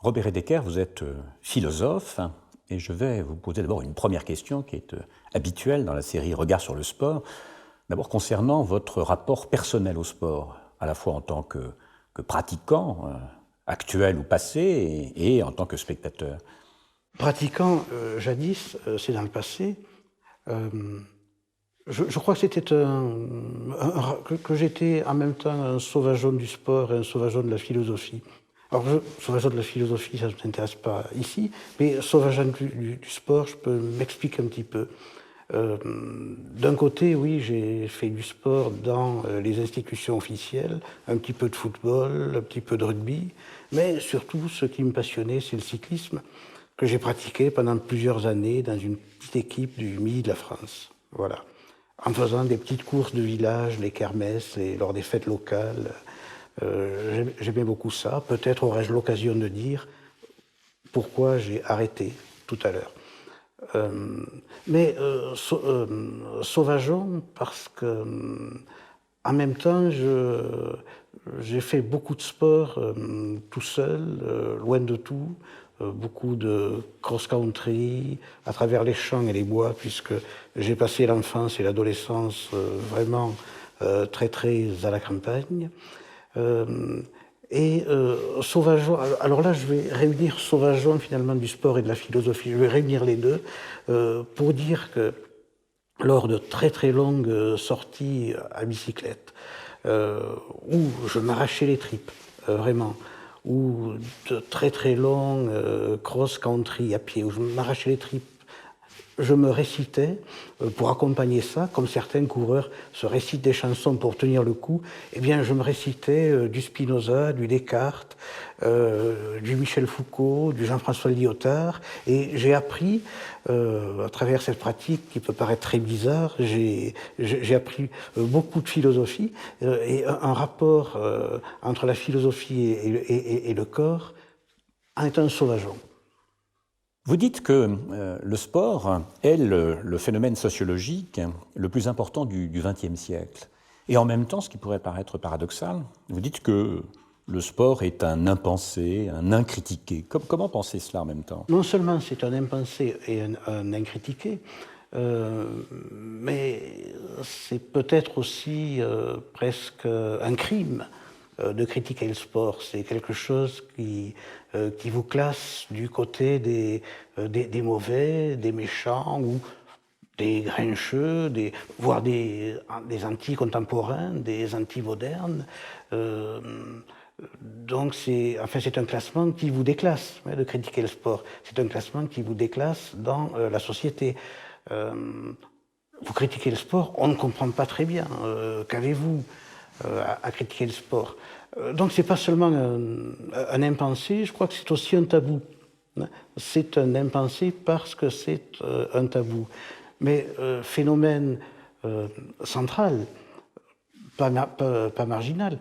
Robert Edeker, vous êtes philosophe et je vais vous poser d'abord une première question qui est habituelle dans la série Regard sur le sport. D'abord concernant votre rapport personnel au sport, à la fois en tant que pratiquant, actuel ou passé, et en tant que spectateur. Pratiquant jadis, c'est dans le passé. Je crois que c'était que j'étais en même temps un sauvageon du sport et un sauvageon de la philosophie. Alors, sauvageon de la philosophie, ça ne m'intéresse pas ici, mais sauvageon du sport, je peux m'expliquer un petit peu. D'un côté, oui, j'ai fait du sport dans les institutions officielles, un petit peu de football, un petit peu de rugby, mais surtout, ce qui me passionnait, c'est le cyclisme, que j'ai pratiqué pendant plusieurs années dans une petite équipe du Midi de la France. Voilà. En faisant des petites courses de village, les kermesses, lors des fêtes locales. J'aimais beaucoup ça. Peut-être aurais-je l'occasion de dire pourquoi j'ai arrêté tout à l'heure. Sauvageon, parce que en même temps, j'ai fait beaucoup de sport tout seul, loin de tout. Beaucoup de cross-country à travers les champs et les bois, puisque j'ai passé l'enfance et l'adolescence vraiment très à la campagne. Sauvageon, alors là je vais réunir Sauvageon finalement du sport et de la philosophie, je vais réunir les deux pour dire que lors de très longues sorties à bicyclette, où je m'arrachais les tripes, vraiment, ou de très longs cross-country à pied, où je m'arrachais les tripes, je me récitais pour accompagner ça, comme certains coureurs se récitent des chansons pour tenir le coup. Eh bien, je me récitais du Spinoza, du Descartes, du Michel Foucault, du Jean-François Lyotard, et j'ai appris, à travers cette pratique qui peut paraître très bizarre, j'ai appris beaucoup de philosophie et un rapport entre la philosophie et le corps en étant un sauvageon. Vous dites que le sport est le phénomène sociologique le plus important du XXe siècle. Et en même temps, ce qui pourrait paraître paradoxal, vous dites que le sport est un impensé, un incritiqué. Comment penser cela en même temps? Non seulement c'est un impensé et un incritiqué, mais c'est peut-être aussi presque un crime de critiquer le sport. C'est quelque chose qui vous classe du côté des mauvais, des méchants ou des grincheux, voire des anti-contemporains, des anti-modernes. Donc c'est un classement qui vous déclasse, de critiquer le sport. C'est un classement qui vous déclasse dans la société. Vous critiquez le sport, on ne comprend pas très bien. Qu'avez-vous à critiquer le sport? Donc c'est pas seulement un impensé, je crois que c'est aussi un tabou. C'est un impensé parce que c'est un tabou. Mais phénomène central, pas marginal,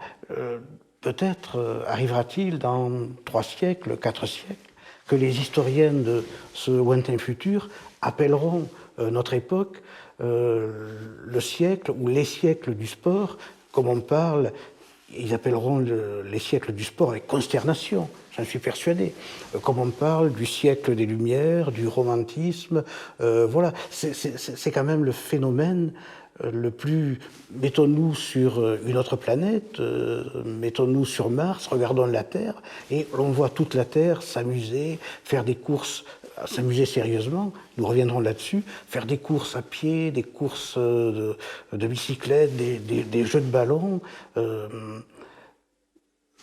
peut-être arrivera-t-il dans 3 siècles, 4 siècles, que les historiens de ce lointain futur appelleront notre époque le siècle ou les siècles du sport, comme on parle, ils appelleront les siècles du sport avec consternation, j'en suis persuadé, comme on parle du siècle des Lumières, du romantisme, voilà, c'est quand même le phénomène le plus... Mettons-nous sur une autre planète, mettons-nous sur Mars, regardons la Terre, et l'on voit toute la Terre s'amuser, faire des courses, s'amuser sérieusement, nous reviendrons là-dessus, faire des courses à pied, des courses de bicyclette, des jeux de ballon.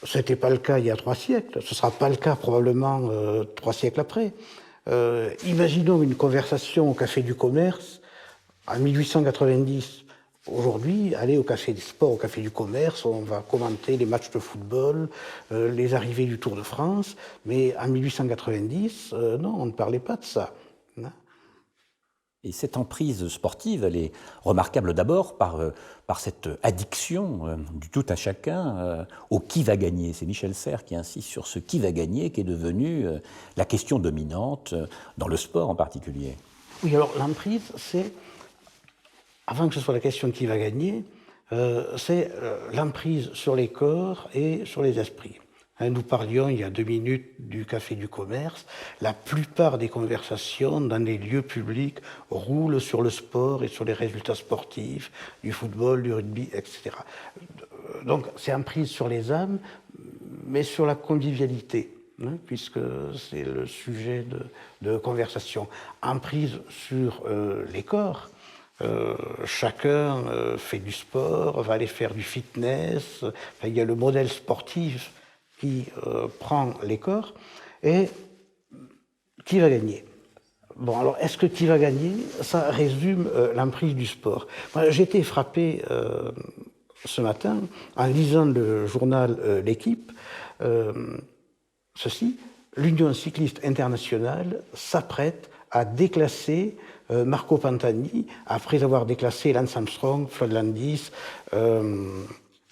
Ce n'était pas le cas il y a 3 siècles, ce ne sera pas le cas probablement 3 siècles après. Imaginons une conversation au Café du Commerce en 1890. Aujourd'hui, aller au Café des Sports, au Café du Commerce, on va commenter les matchs de football, les arrivées du Tour de France, mais en 1890, non, on ne parlait pas de ça. Et cette emprise sportive, elle est remarquable d'abord par cette addiction du tout à chacun au qui va gagner. C'est Michel Serres qui insiste sur ce qui va gagner, qui est devenu la question dominante dans le sport en particulier. Oui, alors l'emprise, c'est, avant que ce soit la question de qui va gagner, c'est l'emprise sur les corps et sur les esprits. Nous parlions il y a 2 minutes du Café du Commerce. La plupart des conversations dans les lieux publics roulent sur le sport et sur les résultats sportifs, du football, du rugby, etc. Donc c'est emprise sur les âmes, mais sur la convivialité, puisque c'est le sujet de conversation. Emprise sur les corps. Chacun fait du sport, va aller faire du fitness. Enfin, il y a le modèle sportif qui prend les corps, et qui va gagner? Bon, alors, est-ce que qui va gagner? Ça résume l'emprise du sport. J'ai été frappé ce matin, en lisant le journal L'Équipe, ceci: l'Union cycliste internationale s'apprête à déclasser Marco Pantani, après avoir déclassé Lance Armstrong, Floyd Landis,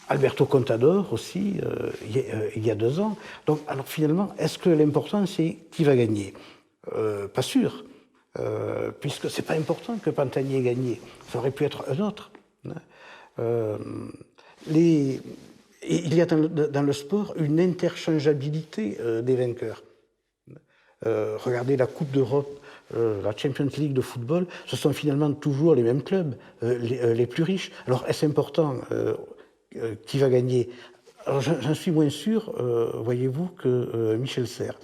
Alberto Contador aussi, il y a 2 ans. Donc, alors finalement, est-ce que l'important, c'est qui va gagner? Pas sûr, puisque c'est pas important que Pantani ait gagné. Ça aurait pu être un autre. Il y a dans le sport une interchangeabilité des vainqueurs. Regardez la Coupe d'Europe, la Champions League de football, ce sont finalement toujours les mêmes clubs, les plus riches. Alors, est-ce important qui va gagner? Alors, j'en suis moins sûr, voyez-vous, que Michel Serres.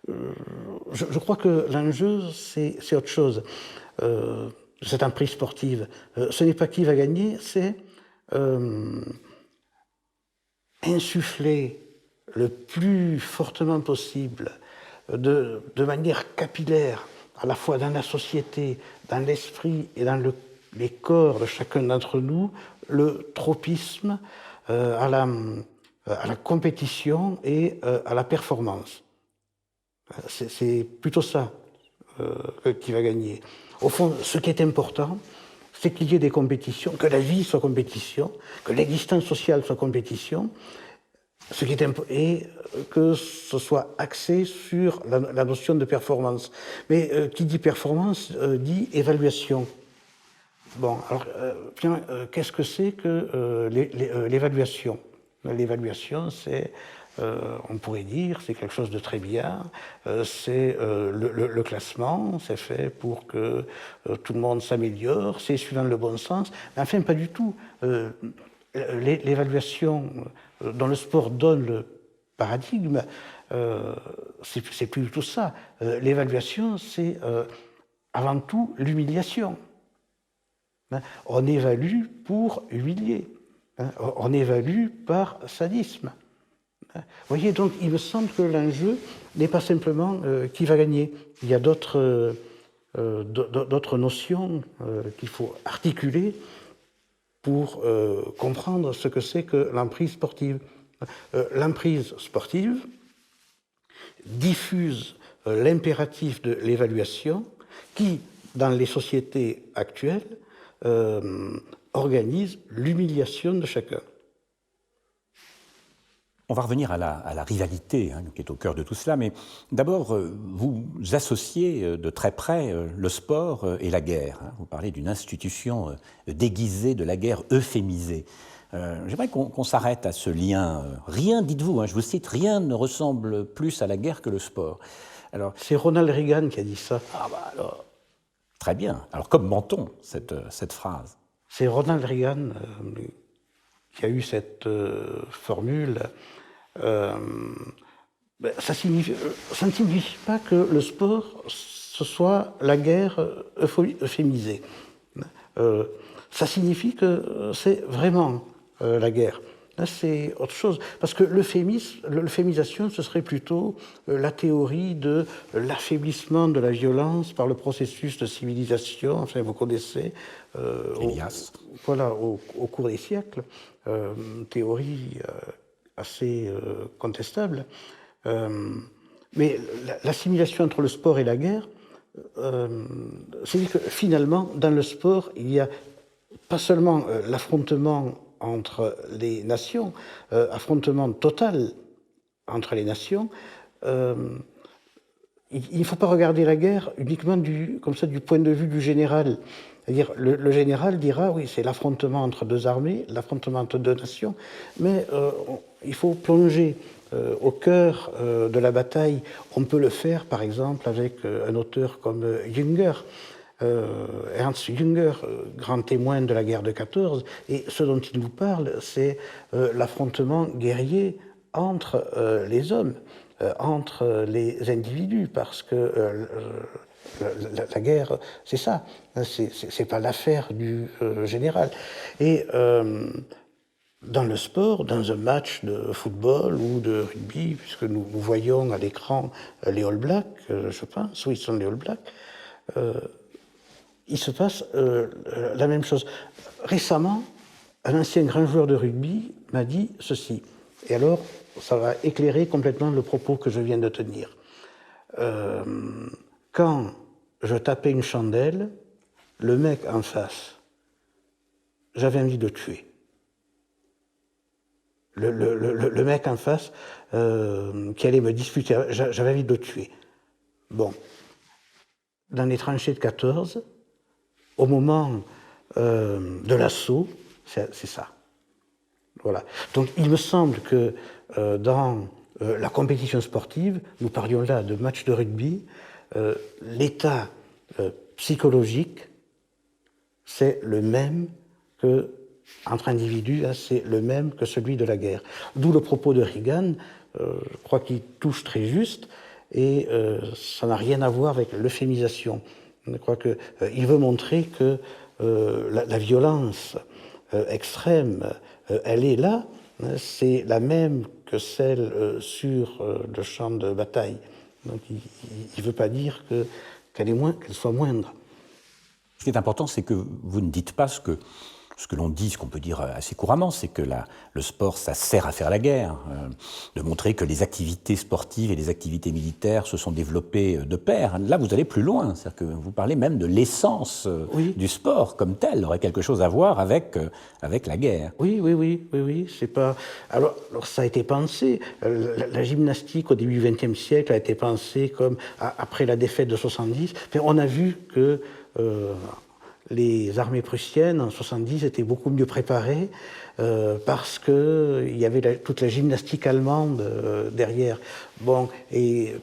Je crois que l'enjeu, c'est autre chose. Cette emprise sportive, ce n'est pas qui va gagner, c'est insuffler le plus fortement possible, de manière capillaire, à la fois dans la société, dans l'esprit et dans les corps de chacun d'entre nous, le tropisme à la compétition et à la performance. C'est plutôt ça qui va gagner. Au fond, ce qui est important, c'est qu'il y ait des compétitions, que la vie soit compétition, que l'existence sociale soit compétition, et que ce soit axé sur la notion de performance. Mais qui dit performance dit évaluation. Bon, alors, qu'est-ce que c'est que l'évaluation? L'évaluation, c'est, on pourrait dire, c'est quelque chose de très bien. C'est le classement, c'est fait pour que tout le monde s'améliore, c'est suivant le bon sens. Mais enfin, pas du tout. L'évaluation dont le sport donne le paradigme, c'est plus du tout ça. L'évaluation, c'est avant tout l'humiliation. On évalue pour humilier. On évalue par sadisme. Vous voyez, donc il me semble que l'enjeu n'est pas simplement qui va gagner. Il y a d'autres notions qu'il faut articuler pour comprendre ce que c'est que l'emprise sportive. L'emprise sportive diffuse l'impératif de l'évaluation qui, dans les sociétés actuelles, organise l'humiliation de chacun. On va revenir à la rivalité qui est au cœur de tout cela, mais d'abord, vous associez de très près le sport et la guerre. Vous parlez d'une institution déguisée de la guerre euphémisée. J'aimerais qu'on s'arrête à ce lien. Rien, dites-vous, je vous cite, rien ne ressemble plus à la guerre que le sport. Alors, c'est Ronald Reagan qui a dit ça. Ah bah alors, très bien. Alors commentons cette phrase. C'est Ronald Reagan qui a eu cette formule. Ça ne signifie pas que le sport, ce soit la guerre euphémisée. Ça signifie que c'est vraiment la guerre. Là, c'est autre chose. Parce que l'euphémisation, ce serait plutôt la théorie de l'affaiblissement de la violence par le processus de civilisation. Enfin, vous connaissez. Au cours des siècles. Théorie assez contestable. Mais l'assimilation entre le sport et la guerre, c'est que finalement, dans le sport, il y a pas seulement l'affrontement entre les nations, affrontement total entre les nations. Il ne faut pas regarder la guerre uniquement du point de vue du général. C'est-à-dire, le général dira, oui, c'est l'affrontement entre deux armées, l'affrontement entre deux nations, mais il faut plonger au cœur de la bataille. On peut le faire, par exemple, avec un auteur comme Jünger, Ernst Jünger, grand témoin de la guerre de 14, et ce dont il nous parle, c'est l'affrontement guerrier entre les hommes, entre les individus, parce que la guerre, c'est ça, c'est pas l'affaire du général. Et dans le sport, dans un match de football ou de rugby, puisque nous voyons à l'écran les All Blacks, je pense, oui, ce sont les All Blacks, il se passe la même chose. Récemment, un ancien grand joueur de rugby m'a dit ceci, et alors ça va éclairer complètement le propos que je viens de tenir. Quand je tapais une chandelle, le mec en face, j'avais envie de le tuer. Le mec en face qui allait me disputer, j'avais envie de le tuer. Bon, dans les tranchées de 14, au moment de l'assaut, c'est ça. Voilà. Donc il me semble que dans la compétition sportive, nous parlions là de matchs de rugby, l'état psychologique, c'est le même que entre individus, c'est le même que celui de la guerre. D'où le propos de Reagan, je crois qu'il touche très juste, et ça n'a rien à voir avec l'euphémisation. Je crois qu'il veut montrer que la violence extrême, elle est là, c'est la même que celle sur le champ de bataille. Donc il ne veut pas dire qu'elle soit moindre. Ce qui est important, c'est que vous ne dites pas ce que l'on dit, ce qu'on peut dire assez couramment, c'est que le sport, ça sert à faire la guerre, de montrer que les activités sportives et les activités militaires se sont développées de pair. Là, vous allez plus loin, c'est-à-dire que vous parlez même de l'essence du sport comme tel, aurait quelque chose à voir avec la guerre. Oui, c'est pas... Alors, ça a été pensé, la gymnastique au début du XXe siècle a été pensée comme, après la défaite de 70, on a vu que... les armées prussiennes, en 70, étaient beaucoup mieux préparées parce qu'il y avait toute la gymnastique allemande derrière. Bon, et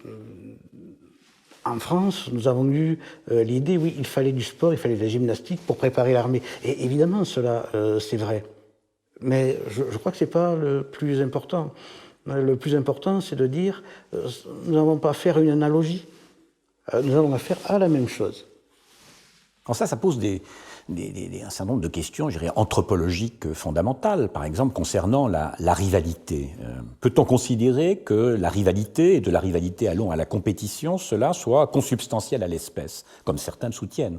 en France, nous avons eu l'idée, oui, il fallait du sport, il fallait de la gymnastique pour préparer l'armée. Et évidemment, cela, c'est vrai. Mais je crois que ce n'est pas le plus important. Le plus important, c'est de dire, nous n'avons pas à faire une analogie. Nous avons affaire à la même chose. Alors ça pose un certain nombre de questions, je dirais, anthropologiques fondamentales, par exemple concernant la rivalité. Peut-on considérer que la rivalité, et de la rivalité allons à la compétition, cela soit consubstantiel à l'espèce, comme certains le soutiennent?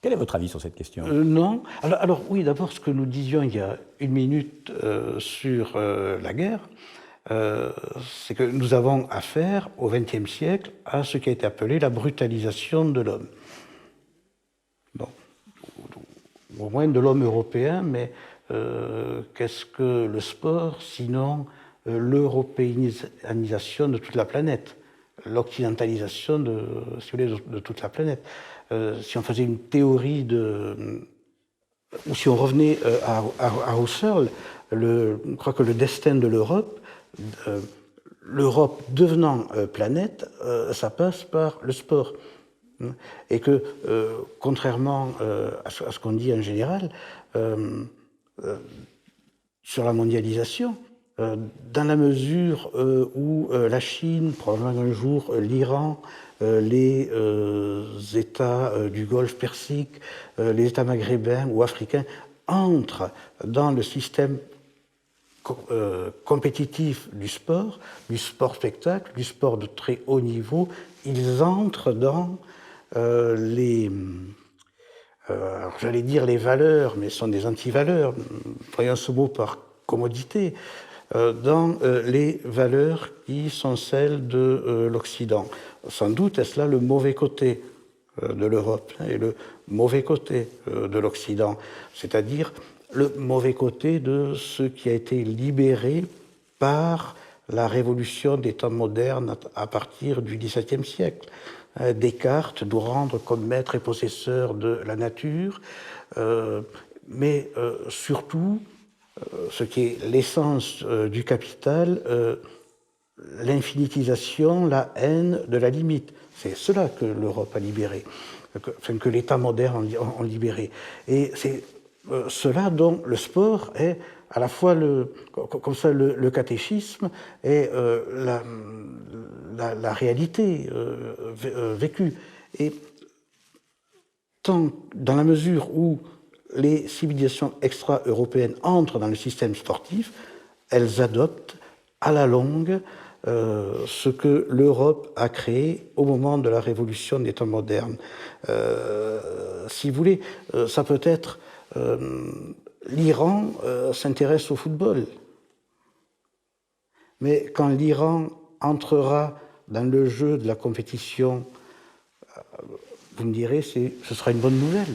Quel est votre avis sur cette question? Non. Alors oui, d'abord, ce que nous disions il y a une minute sur la guerre, c'est que nous avons affaire au XXe siècle à ce qui a été appelé la brutalisation de l'homme. Bon, au moins de l'homme européen, mais qu'est-ce que le sport sinon l'européanisation de toute la planète, l'occidentalisation de toute la planète. Si on faisait une théorie ou si on revenait à Husserl, je crois que le destin de l'Europe, l'Europe devenant planète, ça passe par le sport. Et que, contrairement à ce qu'on dit en général, sur la mondialisation, dans la mesure où la Chine, probablement un jour l'Iran, les États du Golfe Persique, les États maghrébins ou africains entrent dans le système compétitif du sport spectacle, du sport de très haut niveau, ils entrent dans j'allais dire les valeurs, mais ce sont des antivaleurs, voyons ce mot par commodité, dans les valeurs qui sont celles de l'Occident. Sans doute est-ce là le mauvais côté de l'Europe et le mauvais côté de l'Occident, c'est-à-dire le mauvais côté de ce qui a été libéré par la révolution des temps modernes à partir du XVIIe siècle. Descartes doit rendre comme maître et possesseur de la nature, mais surtout, ce qui est l'essence du capital, l'infinitisation, la haine de la limite. C'est cela que l'Europe a libéré, que l'État moderne a libéré. Et c'est cela dont le sport est à la fois comme ça, le catéchisme et la réalité vécue. Et tant dans la mesure où les civilisations extra-européennes entrent dans le système sportif, elles adoptent à la longue ce que l'Europe a créé au moment de la révolution des temps modernes. Si vous voulez, ça peut être l'Iran s'intéresse au football. Mais quand l'Iran entrera dans le jeu de la compétition, vous me direz, ce sera une bonne nouvelle.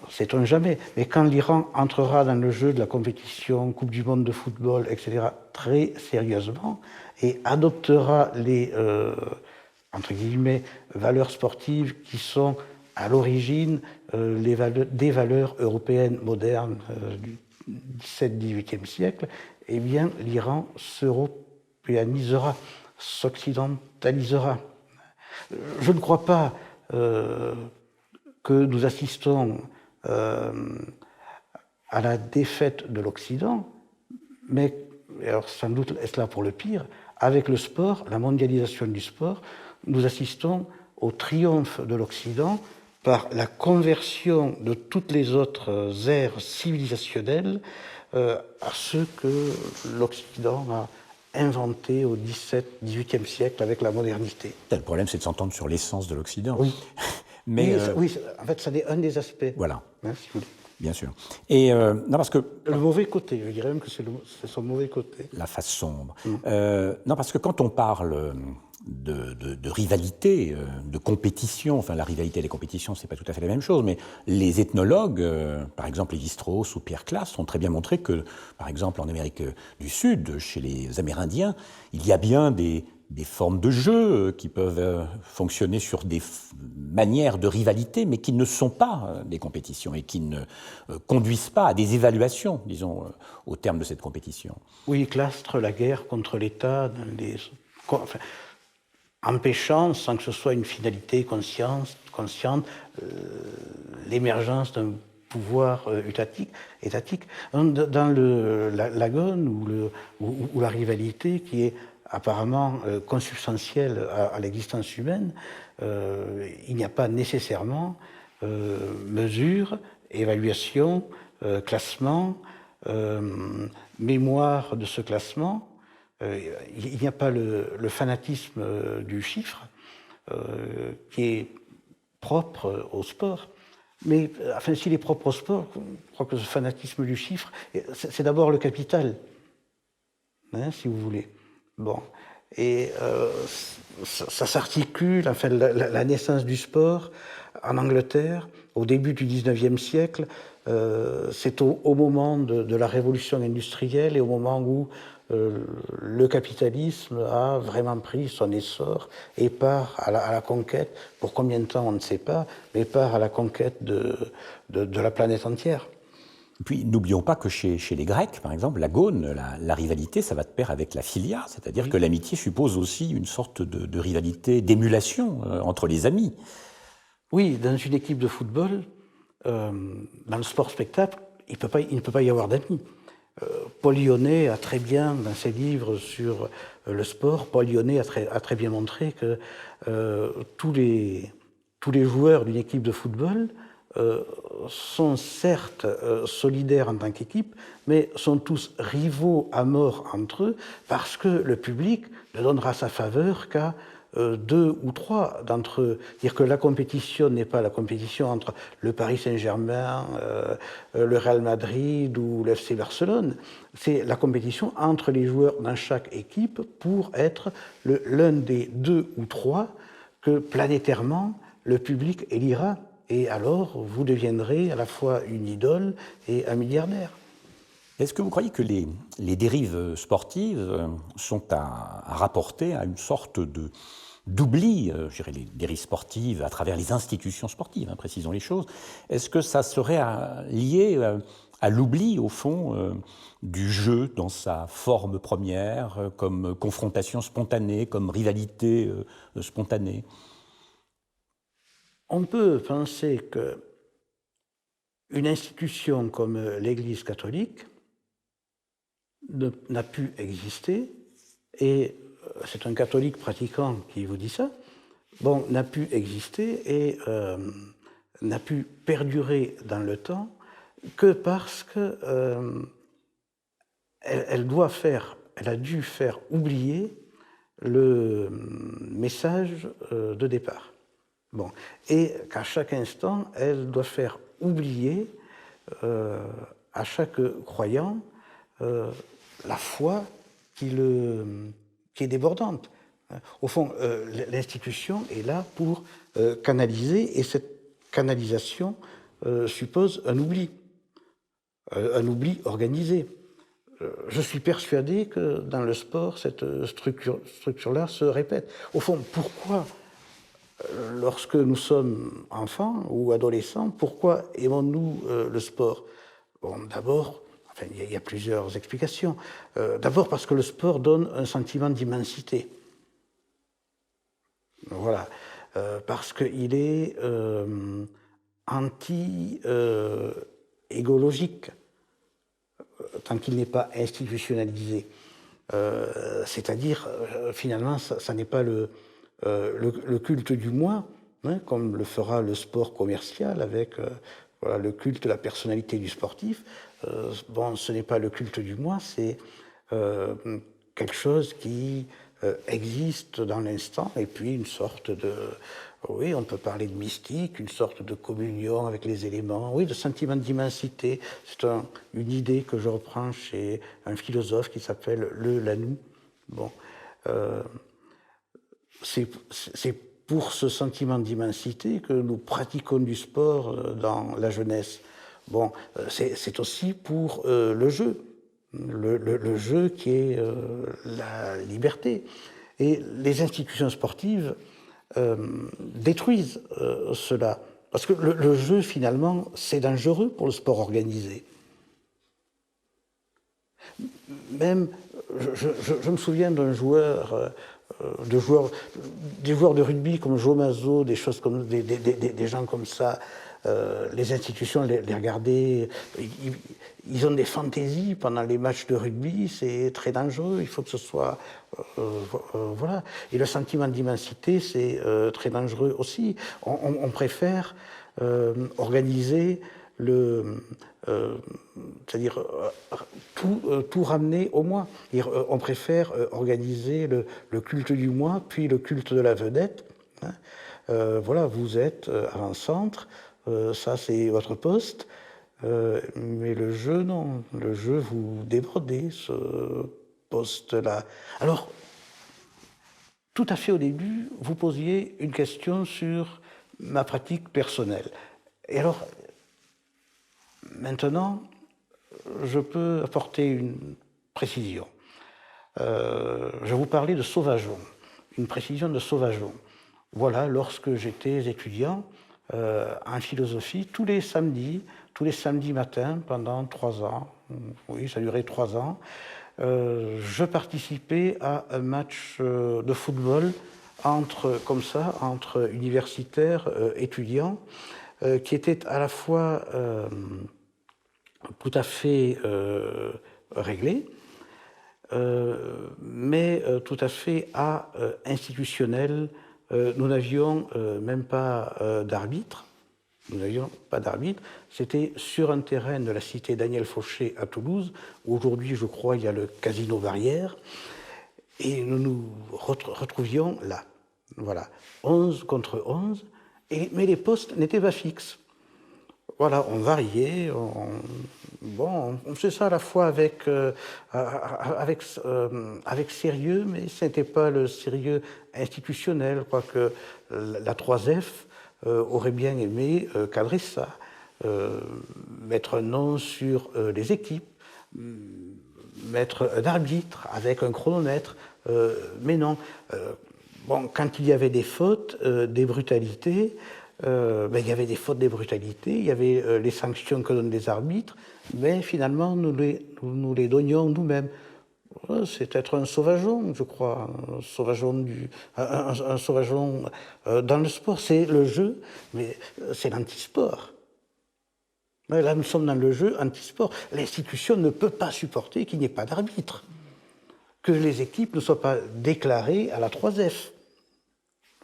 Sait-on jamais. Mais quand l'Iran entrera dans le jeu de la compétition, Coupe du monde de football, etc., très sérieusement, et adoptera les, entre guillemets, valeurs sportives qui sont à l'origine des valeurs européennes modernes du XVIIe siècle, eh bien, l'Iran s'européanisera, s'occidentalisera. Je ne crois pas que nous assistons à la défaite de l'Occident, mais, alors sans doute est-ce là pour le pire, avec le sport, la mondialisation du sport, nous assistons au triomphe de l'Occident par la conversion de toutes les autres aires civilisationnelles à ce que l'Occident a inventé au XVIIe siècle avec la modernité. Le problème, c'est de s'entendre sur l'essence de l'Occident. Oui. Mais oui, en fait, ça n'est un des aspects. Voilà. Hein, si vous voulez. Bien sûr. Et non, parce que le mauvais côté, je dirais même que c'est son mauvais côté. La face sombre. Non, parce que quand on parle de rivalité, de compétition, enfin la rivalité et les compétitions, c'est pas tout à fait la même chose, mais les ethnologues, par exemple Lévi-Strauss ou Pierre Classe, ont très bien montré que, par exemple en Amérique du Sud, chez les Amérindiens, il y a bien des formes de jeu qui peuvent fonctionner sur des manières de rivalité, mais qui ne sont pas des compétitions et qui ne conduisent pas à des évaluations, disons, au terme de cette compétition. Oui, clastre la guerre contre l'État, empêchant, sans que ce soit une finalité consciente, l'émergence d'un pouvoir étatique. Dans l'agone ou la rivalité qui est apparemment consubstantielle à l'existence humaine, il n'y a pas nécessairement mesure, évaluation, classement, mémoire de ce classement. Il n'y a pas le fanatisme du chiffre qui est propre au sport. Mais enfin, s'il est propre au sport, je crois que ce fanatisme du chiffre, c'est d'abord le capital, hein, si vous voulez. Bon, et ça s'articule, enfin, la naissance du sport en Angleterre, au début du XIXe siècle, c'est au moment de la révolution industrielle et au moment où le capitalisme a vraiment pris son essor et part à la conquête, pour combien de temps on ne sait pas, mais part à la conquête de la planète entière. Et puis, n'oublions pas que chez les Grecs, par exemple, l'agone, la rivalité, ça va de pair avec la philia, c'est-à-dire que l'amitié suppose aussi une sorte de rivalité, d'émulation entre les amis. Oui, dans une équipe de football, dans le sport-spectacle, il ne peut pas y avoir d'amis. Paul Lyonnais a très bien, dans ses livres sur le sport, Paul Lyonnais a très bien montré que tous les joueurs d'une équipe de football sont certes solidaires en tant qu'équipe, mais sont tous rivaux à mort entre eux, parce que le public ne donnera sa faveur qu'à 2 ou 3 d'entre eux. Dire que la compétition n'est pas la compétition entre le Paris Saint-Germain, le Real Madrid ou le FC Barcelone, c'est la compétition entre les joueurs dans chaque équipe pour être l'un des 2 ou 3 que planétairement le public élira. Et alors, vous deviendrez à la fois une idole et un milliardaire. Est-ce que vous croyez que les dérives sportives sont à rapporter à une sorte d'oubli, je dirais les dérives sportives à travers les institutions sportives, précisons les choses, est-ce que ça serait lié à l'oubli, au fond, du jeu dans sa forme première, comme confrontation spontanée, comme rivalité spontanée? On peut penser qu'une institution comme l'Église catholique n'a pu exister, et c'est un catholique pratiquant qui vous dit ça, bon, n'a pu exister et n'a pu perdurer dans le temps que parce que elle a dû faire oublier le message de départ. Bon. Et qu'à chaque instant, elle doit faire oublier à chaque croyant la foi qui est débordante. Au fond, l'institution est là pour canaliser, et cette canalisation suppose un oubli organisé. Je suis persuadé que dans le sport, cette structure-là se répète. Au fond, pourquoi, lorsque nous sommes enfants ou adolescents, pourquoi aimons-nous le sport? Bon, d'abord, enfin, il y a plusieurs explications. D'abord parce que le sport donne un sentiment d'immensité. Voilà. Parce qu'il est anti-égologique, tant qu'il n'est pas institutionnalisé. C'est-à-dire, finalement, ça n'est pas le culte du moi, hein, comme le fera le sport commercial avec voilà, le culte de la personnalité du sportif. Bon, ce n'est pas le culte du moi, c'est quelque chose qui existe dans l'instant, et puis une sorte de... Oui, on peut parler de mystique, une sorte de communion avec les éléments, oui, de sentiment d'immensité. C'est une idée que je reprends chez un philosophe qui s'appelle Le Lanou. Bon, c'est pour ce sentiment d'immensité que nous pratiquons du sport dans la jeunesse. Bon, c'est aussi pour le jeu. Le jeu qui est la liberté. Et les institutions sportives détruisent cela. Parce que le jeu, finalement, c'est dangereux pour le sport organisé. Même, je me souviens d'un joueur, des joueurs de rugby comme Joe Mazzo, des choses comme des gens comme ça. Les institutions les regardaient, ils ont des fantaisies pendant les matchs de rugby, c'est très dangereux, il faut que ce soit... voilà. Et le sentiment d'immensité, c'est très dangereux aussi. On préfère organiser c'est-à-dire tout ramener au moi. On préfère organiser le culte du moi, puis le culte de la vedette. Hein. Voilà, vous êtes avant-centre, ça c'est votre poste, mais le jeu, non. Le jeu, vous débordez ce poste-là. Alors, tout à fait au début, vous posiez une question sur ma pratique personnelle. Et alors, maintenant, je peux apporter une précision. Je vous parlais de sauvageon, une précision de sauvageon. Voilà, lorsque j'étais étudiant en philosophie, tous les samedis matins, pendant 3 ans, oui, ça durait 3 ans, je participais à un match de football entre universitaires, étudiants, qui était à la fois tout à fait réglé, mais tout à fait institutionnel. Nous n'avions même pas d'arbitre. Nous n'avions pas d'arbitre. C'était sur un terrain de la cité Daniel Fauché à Toulouse, où aujourd'hui, je crois, il y a le Casino Barrière. Et nous nous retrouvions là. Voilà, 11 contre 11. Mais les postes n'étaient pas fixes. Voilà, on variait, on faisait ça à la fois avec sérieux, mais ce n'était pas le sérieux institutionnel. Je crois que la 3F aurait bien aimé cadrer ça, mettre un nom sur les équipes, mettre un arbitre avec un chronomètre, mais non. Bon, quand il y avait des fautes, des brutalités, il y avait des fautes, des brutalités, il y avait les sanctions que donnent les arbitres, mais finalement, nous les donnions nous-mêmes. C'est être un sauvageon, je crois, un sauvageon dans le sport. C'est le jeu, mais c'est l'antisport. Là, nous sommes dans le jeu antisport. L'institution ne peut pas supporter qu'il n'y ait pas d'arbitre, que les équipes ne soient pas déclarées à la 3F.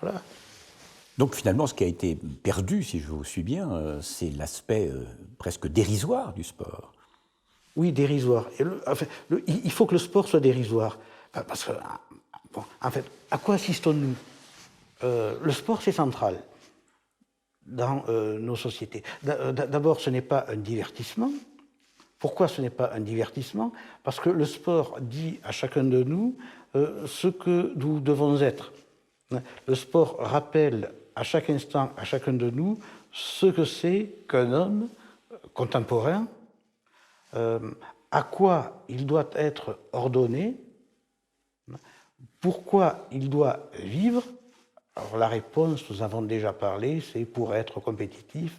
Voilà. Donc finalement, ce qui a été perdu, si je vous suis bien, c'est l'aspect presque dérisoire du sport. Oui, dérisoire. Et il faut que le sport soit dérisoire. Parce que, bon, en fait, à quoi assistons-nous? Le sport, c'est central dans nos sociétés. D'abord, ce n'est pas un divertissement. Pourquoi ce n'est pas un divertissement? Parce que le sport dit à chacun de nous ce que nous devons être. Le sport rappelle à chaque instant, à chacun de nous, ce que c'est qu'un homme contemporain, à quoi il doit être ordonné, pourquoi il doit vivre. Alors la réponse, nous avons déjà parlé, c'est pour être compétitif,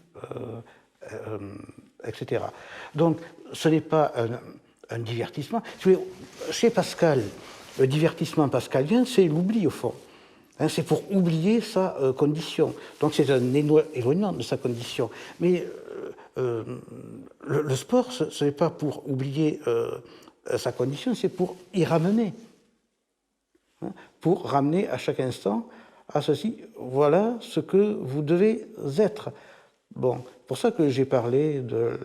etc. Donc ce n'est pas un divertissement. Chez Pascal, le divertissement pascalien, c'est l'oubli au fond. C'est pour oublier sa condition. Donc c'est un éloignement de sa condition. Mais le sport, ce n'est pas pour oublier sa condition, c'est pour y ramener. Pour ramener à chaque instant à ceci, voilà ce que vous devez être. Bon, pour ça que j'ai parlé de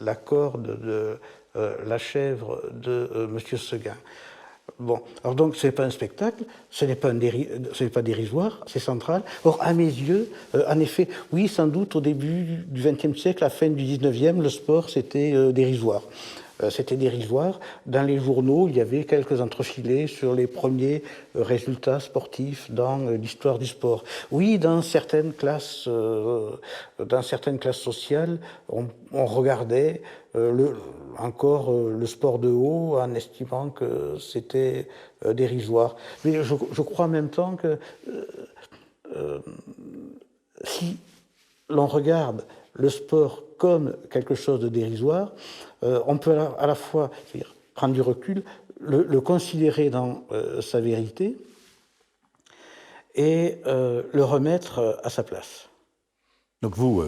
l'accord de La Chèvre de M. Seguin. Bon, alors donc ce n'est pas un spectacle, ce n'est pas dérisoire, c'est central. Or, à mes yeux, en effet, oui, sans doute au début du XXe siècle, à la fin du XIXe, le sport c'était dérisoire. C'était dérisoire. Dans les journaux, il y avait quelques entrefilés sur les premiers résultats sportifs dans l'histoire du sport. Oui, dans certaines classes sociales, on regardait encore le sport de haut en estimant que c'était dérisoire. Mais je crois en même temps que si l'on regarde le sport comme quelque chose de dérisoire, on peut à la fois prendre du recul, le considérer dans sa vérité et le remettre à sa place. Donc vous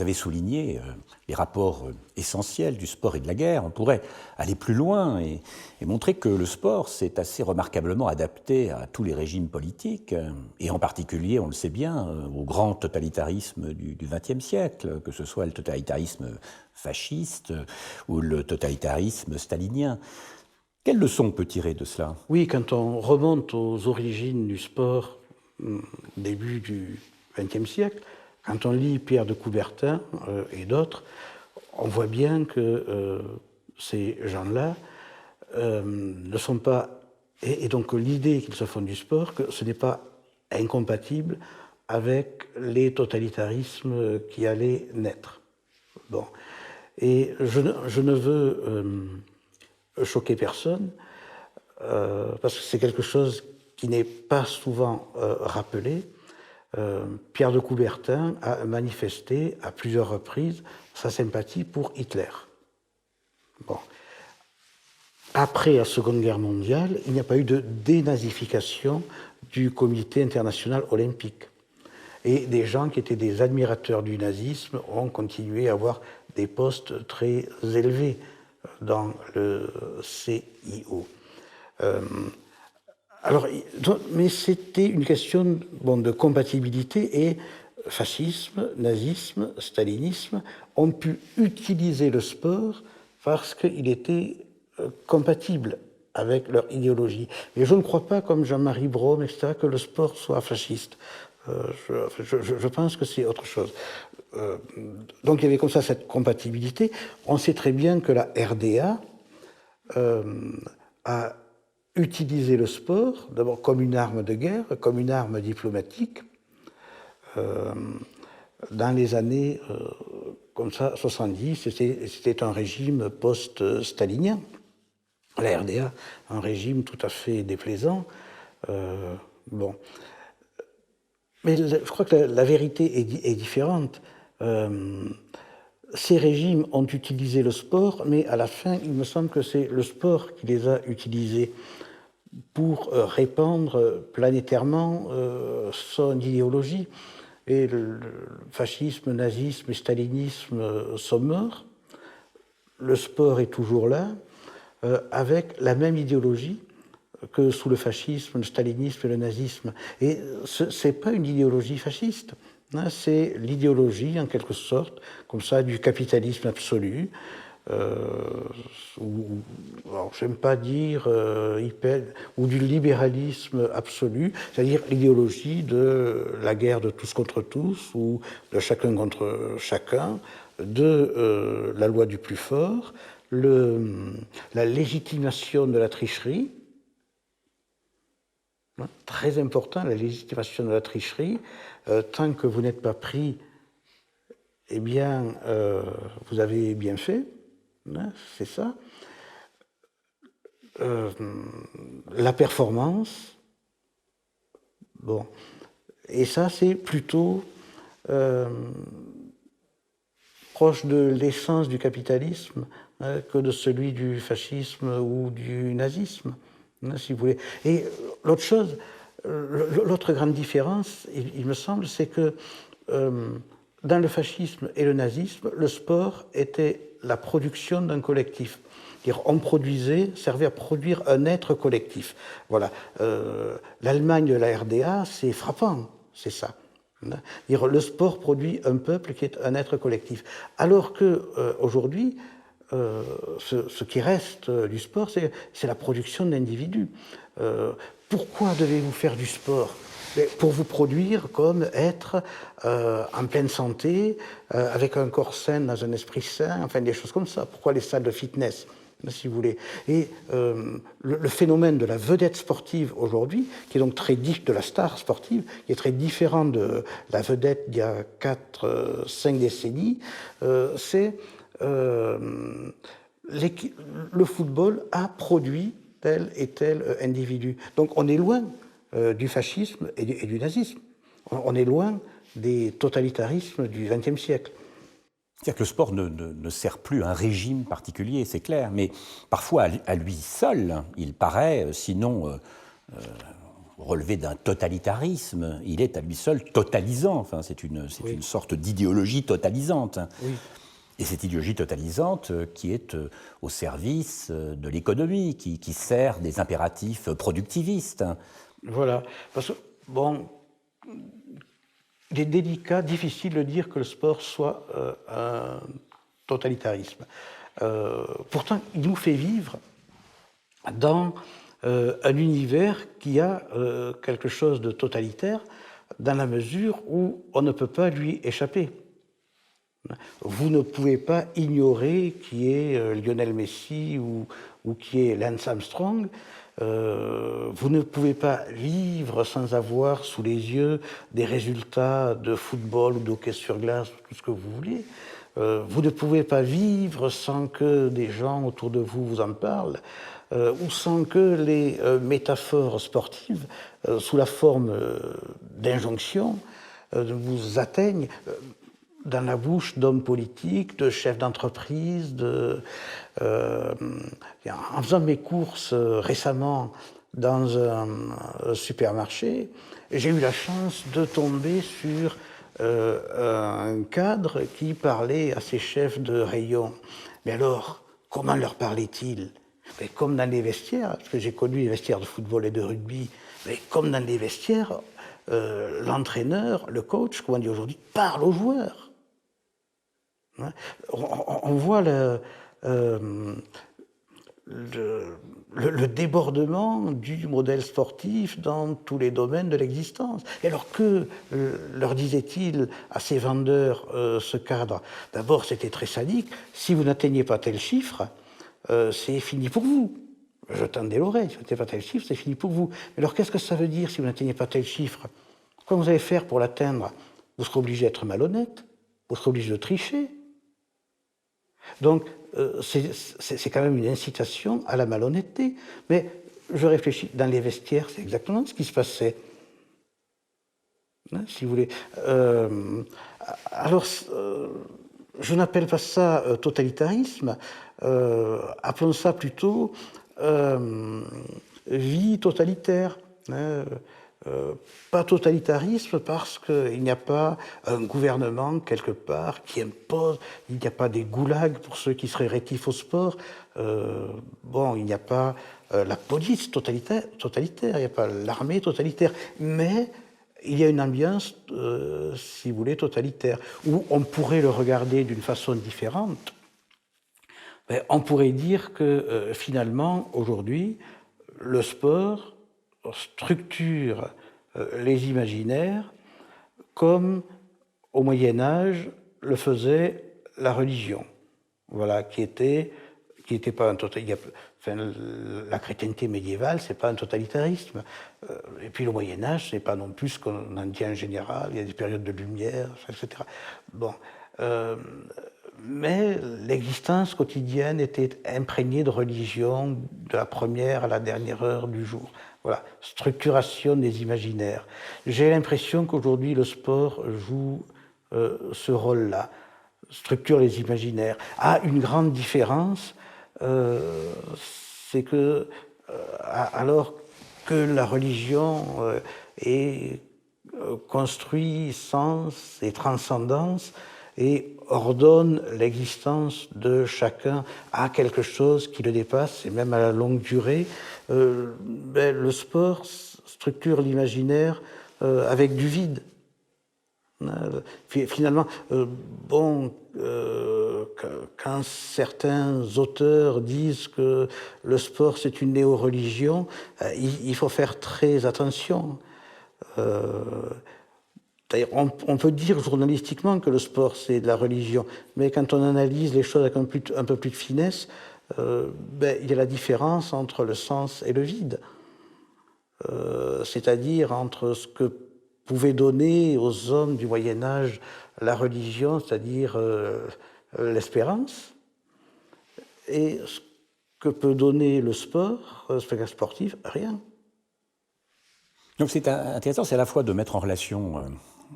avez souligné les rapports essentiels du sport et de la guerre. On pourrait aller plus loin et montrer que le sport s'est assez remarquablement adapté à tous les régimes politiques, et en particulier, on le sait bien, au grand totalitarisme du XXe siècle, que ce soit le totalitarisme fasciste ou le totalitarisme stalinien. Quelle leçon on peut tirer de cela? Oui, quand on remonte aux origines du sport, début du XXe siècle, quand on lit Pierre de Coubertin et d'autres, on voit bien que ces gens-là ne sont pas... Et donc l'idée qu'ils se font du sport, que ce n'est pas incompatible avec les totalitarismes qui allaient naître. Bon. Et je ne veux choquer personne, parce que c'est quelque chose qui n'est pas souvent rappelé. Pierre de Coubertin a manifesté à plusieurs reprises sa sympathie pour Hitler. Bon. Après la Seconde Guerre mondiale, il n'y a pas eu de dénazification du Comité international olympique. Et des gens qui étaient des admirateurs du nazisme ont continué à avoir des postes très élevés dans le CIO. Mais c'était une question de compatibilité, et fascisme, nazisme, stalinisme ont pu utiliser le sport parce qu'il était compatible avec leur idéologie. Mais je ne crois pas, comme Jean-Marie Brome, etc., que le sport soit fasciste. Je pense que c'est autre chose. Donc il y avait comme ça cette compatibilité. On sait très bien que la RDA a utilisé le sport, d'abord comme une arme de guerre, comme une arme diplomatique, dans les années comme ça, 70, c'était un régime post-stalinien. La RDA, un régime tout à fait déplaisant. Bon. Mais je crois que la vérité est différente. Ces régimes ont utilisé le sport, mais à la fin, il me semble que c'est le sport qui les a utilisés pour répandre planétairement son idéologie. Et le fascisme, nazisme et stalinisme sont morts. Le sport est toujours là, avec la même idéologie que sous le fascisme, le stalinisme et le nazisme. Et ce n'est pas une idéologie fasciste, hein, c'est l'idéologie, en quelque sorte, comme ça, du capitalisme absolu, alors j'aime pas dire ou du libéralisme absolu, c'est-à-dire l'idéologie de la guerre de tous contre tous, ou de chacun contre chacun, de la loi du plus fort, la légitimation de la tricherie, très important, la légitimation de la tricherie. Tant que vous n'êtes pas pris, eh bien, vous avez bien fait, hein, c'est ça. La performance, bon, et ça, c'est plutôt proche de l'essence du capitalisme que de celui du fascisme ou du nazisme, hein, si vous voulez. Et l'autre chose, l'autre grande différence, il me semble, c'est que dans le fascisme et le nazisme, le sport était la production d'un collectif. On produisait, servait à produire un être collectif. Voilà. L'Allemagne de la RDA, c'est frappant, c'est ça. Le sport produit un peuple qui est un être collectif. Alors qu'aujourd'hui, ce qui reste du sport, c'est la production d'individus. Pourquoi devez-vous faire du sport ? Pour vous produire comme être en pleine santé, avec un corps sain dans un esprit sain, enfin des choses comme ça. Pourquoi les salles de fitness, si vous voulez. Et le phénomène de la vedette sportive aujourd'hui, qui est donc très de la star sportive, qui est très différent de la vedette d'il y a 4-5 décennies, c'est le football a produit tel et tel individu. Donc on est loin du fascisme et du nazisme. On est loin des totalitarismes du XXe siècle. C'est-à-dire que le sport ne sert plus un régime particulier, c'est clair, mais parfois à lui seul, il paraît, sinon relevé d'un totalitarisme, il est à lui seul totalisant. Enfin, c'est une sorte d'idéologie totalisante. Oui. Et cette idéologie totalisante qui est au service de l'économie, qui sert des impératifs productivistes. Voilà. Parce que, bon, il est délicat, difficile de dire que le sport soit un totalitarisme. Pourtant, il nous fait vivre dans un univers qui a quelque chose de totalitaire, dans la mesure où on ne peut pas lui échapper. Vous ne pouvez pas ignorer qui est Lionel Messi ou qui est Lance Armstrong. Vous ne pouvez pas vivre sans avoir sous les yeux des résultats de football ou d'hockey sur glace, tout ce que vous voulez. Vous ne pouvez pas vivre sans que des gens autour de vous vous en parlent, ou sans que les métaphores sportives, sous la forme d'injonctions, vous atteignent dans la bouche d'hommes politiques, de chefs d'entreprise, en faisant mes courses récemment dans un supermarché, j'ai eu la chance de tomber sur un cadre qui parlait à ses chefs de rayon. Mais alors, comment leur parlait-il ? Mais comme dans les vestiaires, parce que j'ai connu les vestiaires de football et de rugby, mais comme dans les vestiaires, l'entraîneur, le coach, comme on dit aujourd'hui, parle aux joueurs. On voit le débordement du modèle sportif dans tous les domaines de l'existence. Et alors que leur disait-il à ces vendeurs ce cadre ? D'abord, c'était très sadique. Si vous n'atteignez pas tel chiffre, c'est fini pour vous. Je tendais l'oreille. Si vous n'atteignez pas tel chiffre, c'est fini pour vous. Mais alors, qu'est-ce que ça veut dire si vous n'atteignez pas tel chiffre ? Comment vous allez faire pour l'atteindre ? Vous serez obligé d'être malhonnête. Vous serez obligé de tricher. Donc, c'est quand même une incitation à la malhonnêteté. Mais je réfléchis, dans les vestiaires, c'est exactement ce qui se passait. hein, si vous voulez. Alors, je n'appelle pas ça totalitarisme, appelons ça plutôt vie totalitaire. Hein, pas totalitarisme parce qu'il n'y a pas un gouvernement quelque part qui impose, il n'y a pas des goulags pour ceux qui seraient rétifs au sport. Bon, il n'y a pas la police totalitaire, il n'y a pas l'armée totalitaire, mais il y a une ambiance, si vous voulez, totalitaire, où on pourrait le regarder d'une façon différente. Mais on pourrait dire que finalement, aujourd'hui, le sport structure les imaginaires comme au Moyen Âge le faisait la religion, voilà, qui était pas un totalitarisme. Enfin, la chrétienté médiévale, c'est pas un totalitarisme. Et puis le Moyen Âge, c'est pas non plus ce qu'on en dit en général. Il y a des périodes de lumière, etc. Bon. Mais l'existence quotidienne était imprégnée de religion de la première à la dernière heure du jour. Voilà, structuration des imaginaires. J'ai l'impression qu'aujourd'hui le sport joue ce rôle-là, structure les imaginaires. Ah, une grande différence, c'est que alors que la religion est construit sens et transcendance, et ordonne l'existence de chacun à quelque chose qui le dépasse, et même à la longue durée, le sport structure l'imaginaire avec du vide. Finalement, bon, quand certains auteurs disent que le sport c'est une néo-religion, il faut faire très attention. D'ailleurs, on peut dire journalistiquement que le sport, c'est de la religion, mais quand on analyse les choses avec un peu plus de finesse, il y a la différence entre le sens et le vide. C'est-à-dire entre ce que pouvait donner aux hommes du Moyen-Âge la religion, c'est-à-dire l'espérance, et ce que peut donner le sport, le spectacle sportif, rien. Donc c'est intéressant, c'est à la fois de mettre en relation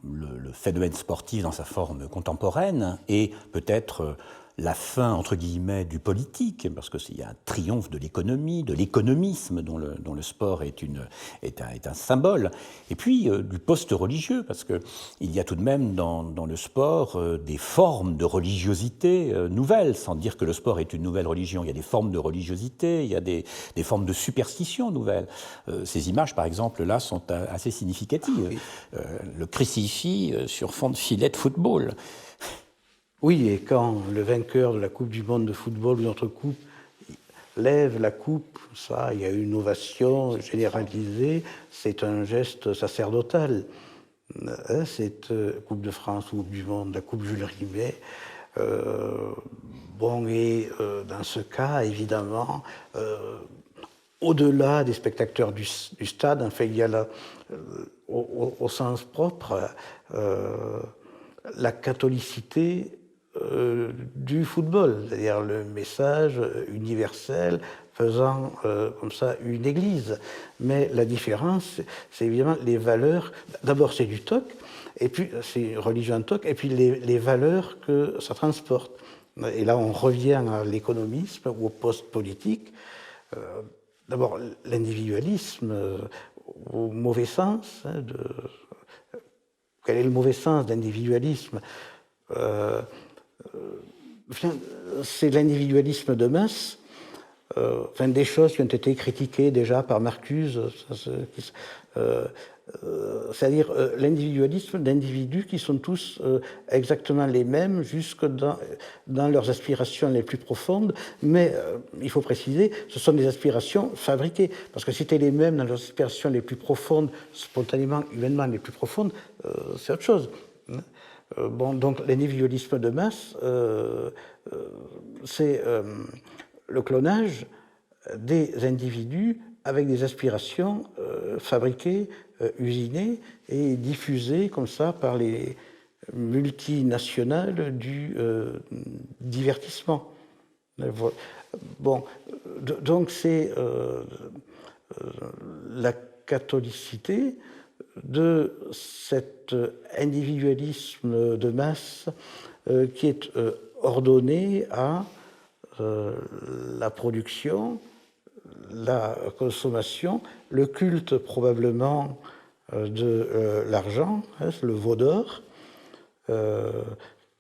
le phénomène sportif dans sa forme contemporaine et peut-être la fin, entre guillemets, du politique, parce qu'il y a un triomphe de l'économie, de l'économisme dont le sport est un symbole, et puis du post-religieux, parce qu'il y a tout de même dans le sport des formes de religiosité nouvelles, sans dire que le sport est une nouvelle religion. Il y a des formes de religiosité, il y a des formes de superstition nouvelles. Ces images, par exemple, là, sont assez significatives. Oui. Le crucifix sur fond de filet de football. Oui, et quand le vainqueur de la Coupe du Monde de football ou d'autres coupes lève la coupe, ça, il y a une ovation généralisée, c'est un geste sacerdotal. Cette Coupe de France ou Coupe du Monde, la Coupe Jules Rimet, bon, et dans ce cas, évidemment, au-delà des spectateurs du stade, enfin, il y a au sens propre la catholicité du football, c'est-à-dire le message universel faisant comme ça une église. Mais la différence, c'est évidemment les valeurs. D'abord, c'est du TOC, et puis c'est religion TOC, et puis les valeurs que ça transporte. Et là, on revient à l'économisme ou au post-politique. D'abord, l'individualisme au mauvais sens. Quel est le mauvais sens d'individualisme? C'est l'individualisme de masse, des choses qui ont été critiquées déjà par Marcuse, c'est-à-dire l'individualisme d'individus qui sont tous exactement les mêmes jusque dans leurs aspirations les plus profondes, mais il faut préciser, ce sont des aspirations fabriquées, parce que si c'était les mêmes dans leurs aspirations les plus profondes, spontanément, humainement les plus profondes, c'est autre chose. Bon, donc l'individualisme de masse, c'est le clonage des individus avec des aspirations fabriquées, usinées et diffusées comme ça par les multinationales du divertissement. Bon, donc c'est la catholicité de cet individualisme de masse qui est ordonné à la production, la consommation, le culte probablement de l'argent, hein, le veau d'or.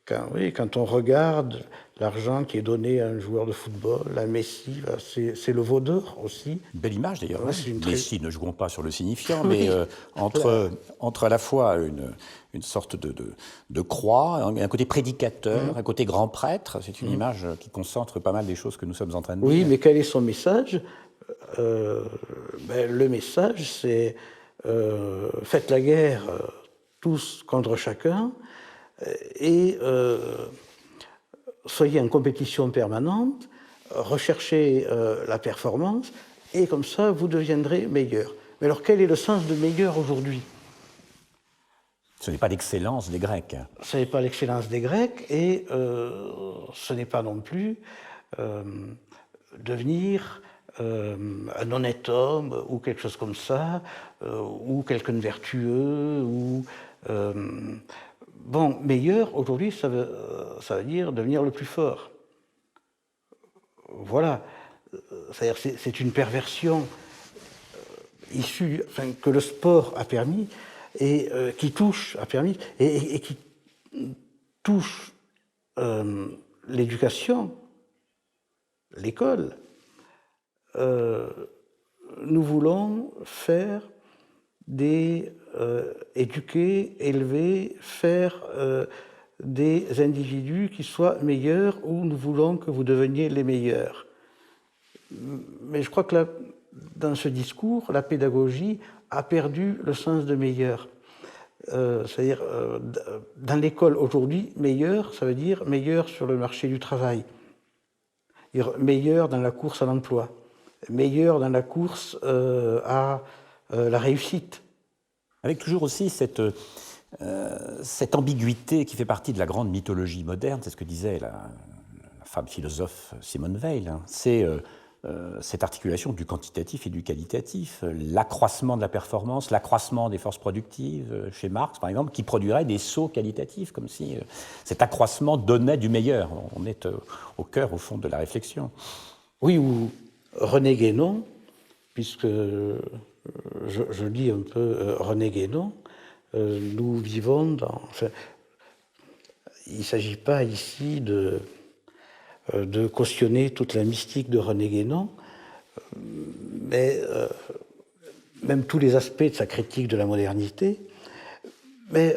Quand on regarde l'argent qui est donné à un joueur de football, à Messi, c'est le veau d'or aussi. Une belle image d'ailleurs. Ouais, Messi, ne jouons pas sur le signifiant, oui. mais entre à la fois une sorte de croix, un côté prédicateur, un côté grand prêtre, c'est une image qui concentre pas mal des choses que nous sommes en train de dire. Oui, mais quel est son message? Le message, c'est faites la guerre tous contre chacun et soyez en compétition permanente, recherchez la performance et comme ça vous deviendrez meilleur. Mais alors quel est le sens de meilleur aujourd'hui? Ce n'est pas l'excellence des Grecs. Ce n'est pas l'excellence des Grecs et ce n'est pas non plus devenir un honnête homme ou quelque chose comme ça, ou quelqu'un de vertueux, ou bon, meilleur aujourd'hui, ça veut dire devenir le plus fort. Voilà, c'est-à-dire c'est une perversion issue, enfin, que le sport a permis et qui touche et qui touche l'éducation, l'école. Nous voulons faire éduquer, élever, faire des individus qui soient meilleurs ou nous voulons que vous deveniez les meilleurs. Mais je crois que dans ce discours, la pédagogie a perdu le sens de meilleur. C'est-à-dire, dans l'école aujourd'hui, meilleur, ça veut dire meilleur sur le marché du travail, meilleur dans la course à l'emploi, meilleur dans la course à la réussite. Avec toujours aussi cette ambiguïté qui fait partie de la grande mythologie moderne, c'est ce que disait la femme philosophe Simone Weil, hein. C'est cette articulation du quantitatif et du qualitatif, l'accroissement de la performance, l'accroissement des forces productives, chez Marx par exemple, qui produirait des sauts qualitatifs, comme si cet accroissement donnait du meilleur. On est au cœur, au fond, de la réflexion. Oui, ou René Guénon, puisque je lis un peu René Guénon, nous vivons dans... Enfin, il ne s'agit pas ici de cautionner toute la mystique de René Guénon, mais même tous les aspects de sa critique de la modernité. Mais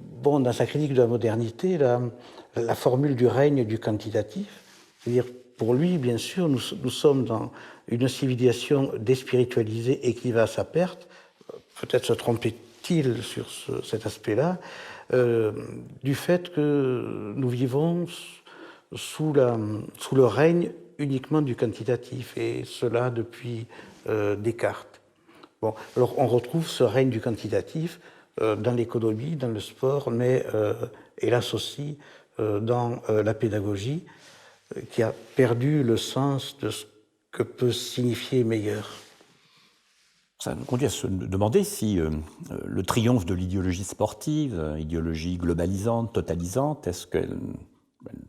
bon, dans sa critique de la modernité, la formule du règne du quantitatif, c'est-à-dire pour lui, bien sûr, nous sommes dans une civilisation déspiritualisée et qui va à sa perte. Peut-être se trompait-il sur cet aspect-là, du fait que nous vivons sous le règne uniquement du quantitatif, et cela depuis Descartes. Bon, alors on retrouve ce règne du quantitatif dans l'économie, dans le sport, mais hélas aussi dans la pédagogie, qui a perdu le sens de ce que peut signifier meilleur. Ça nous conduit à se demander si le triomphe de l'idéologie sportive, idéologie globalisante, totalisante, est-ce que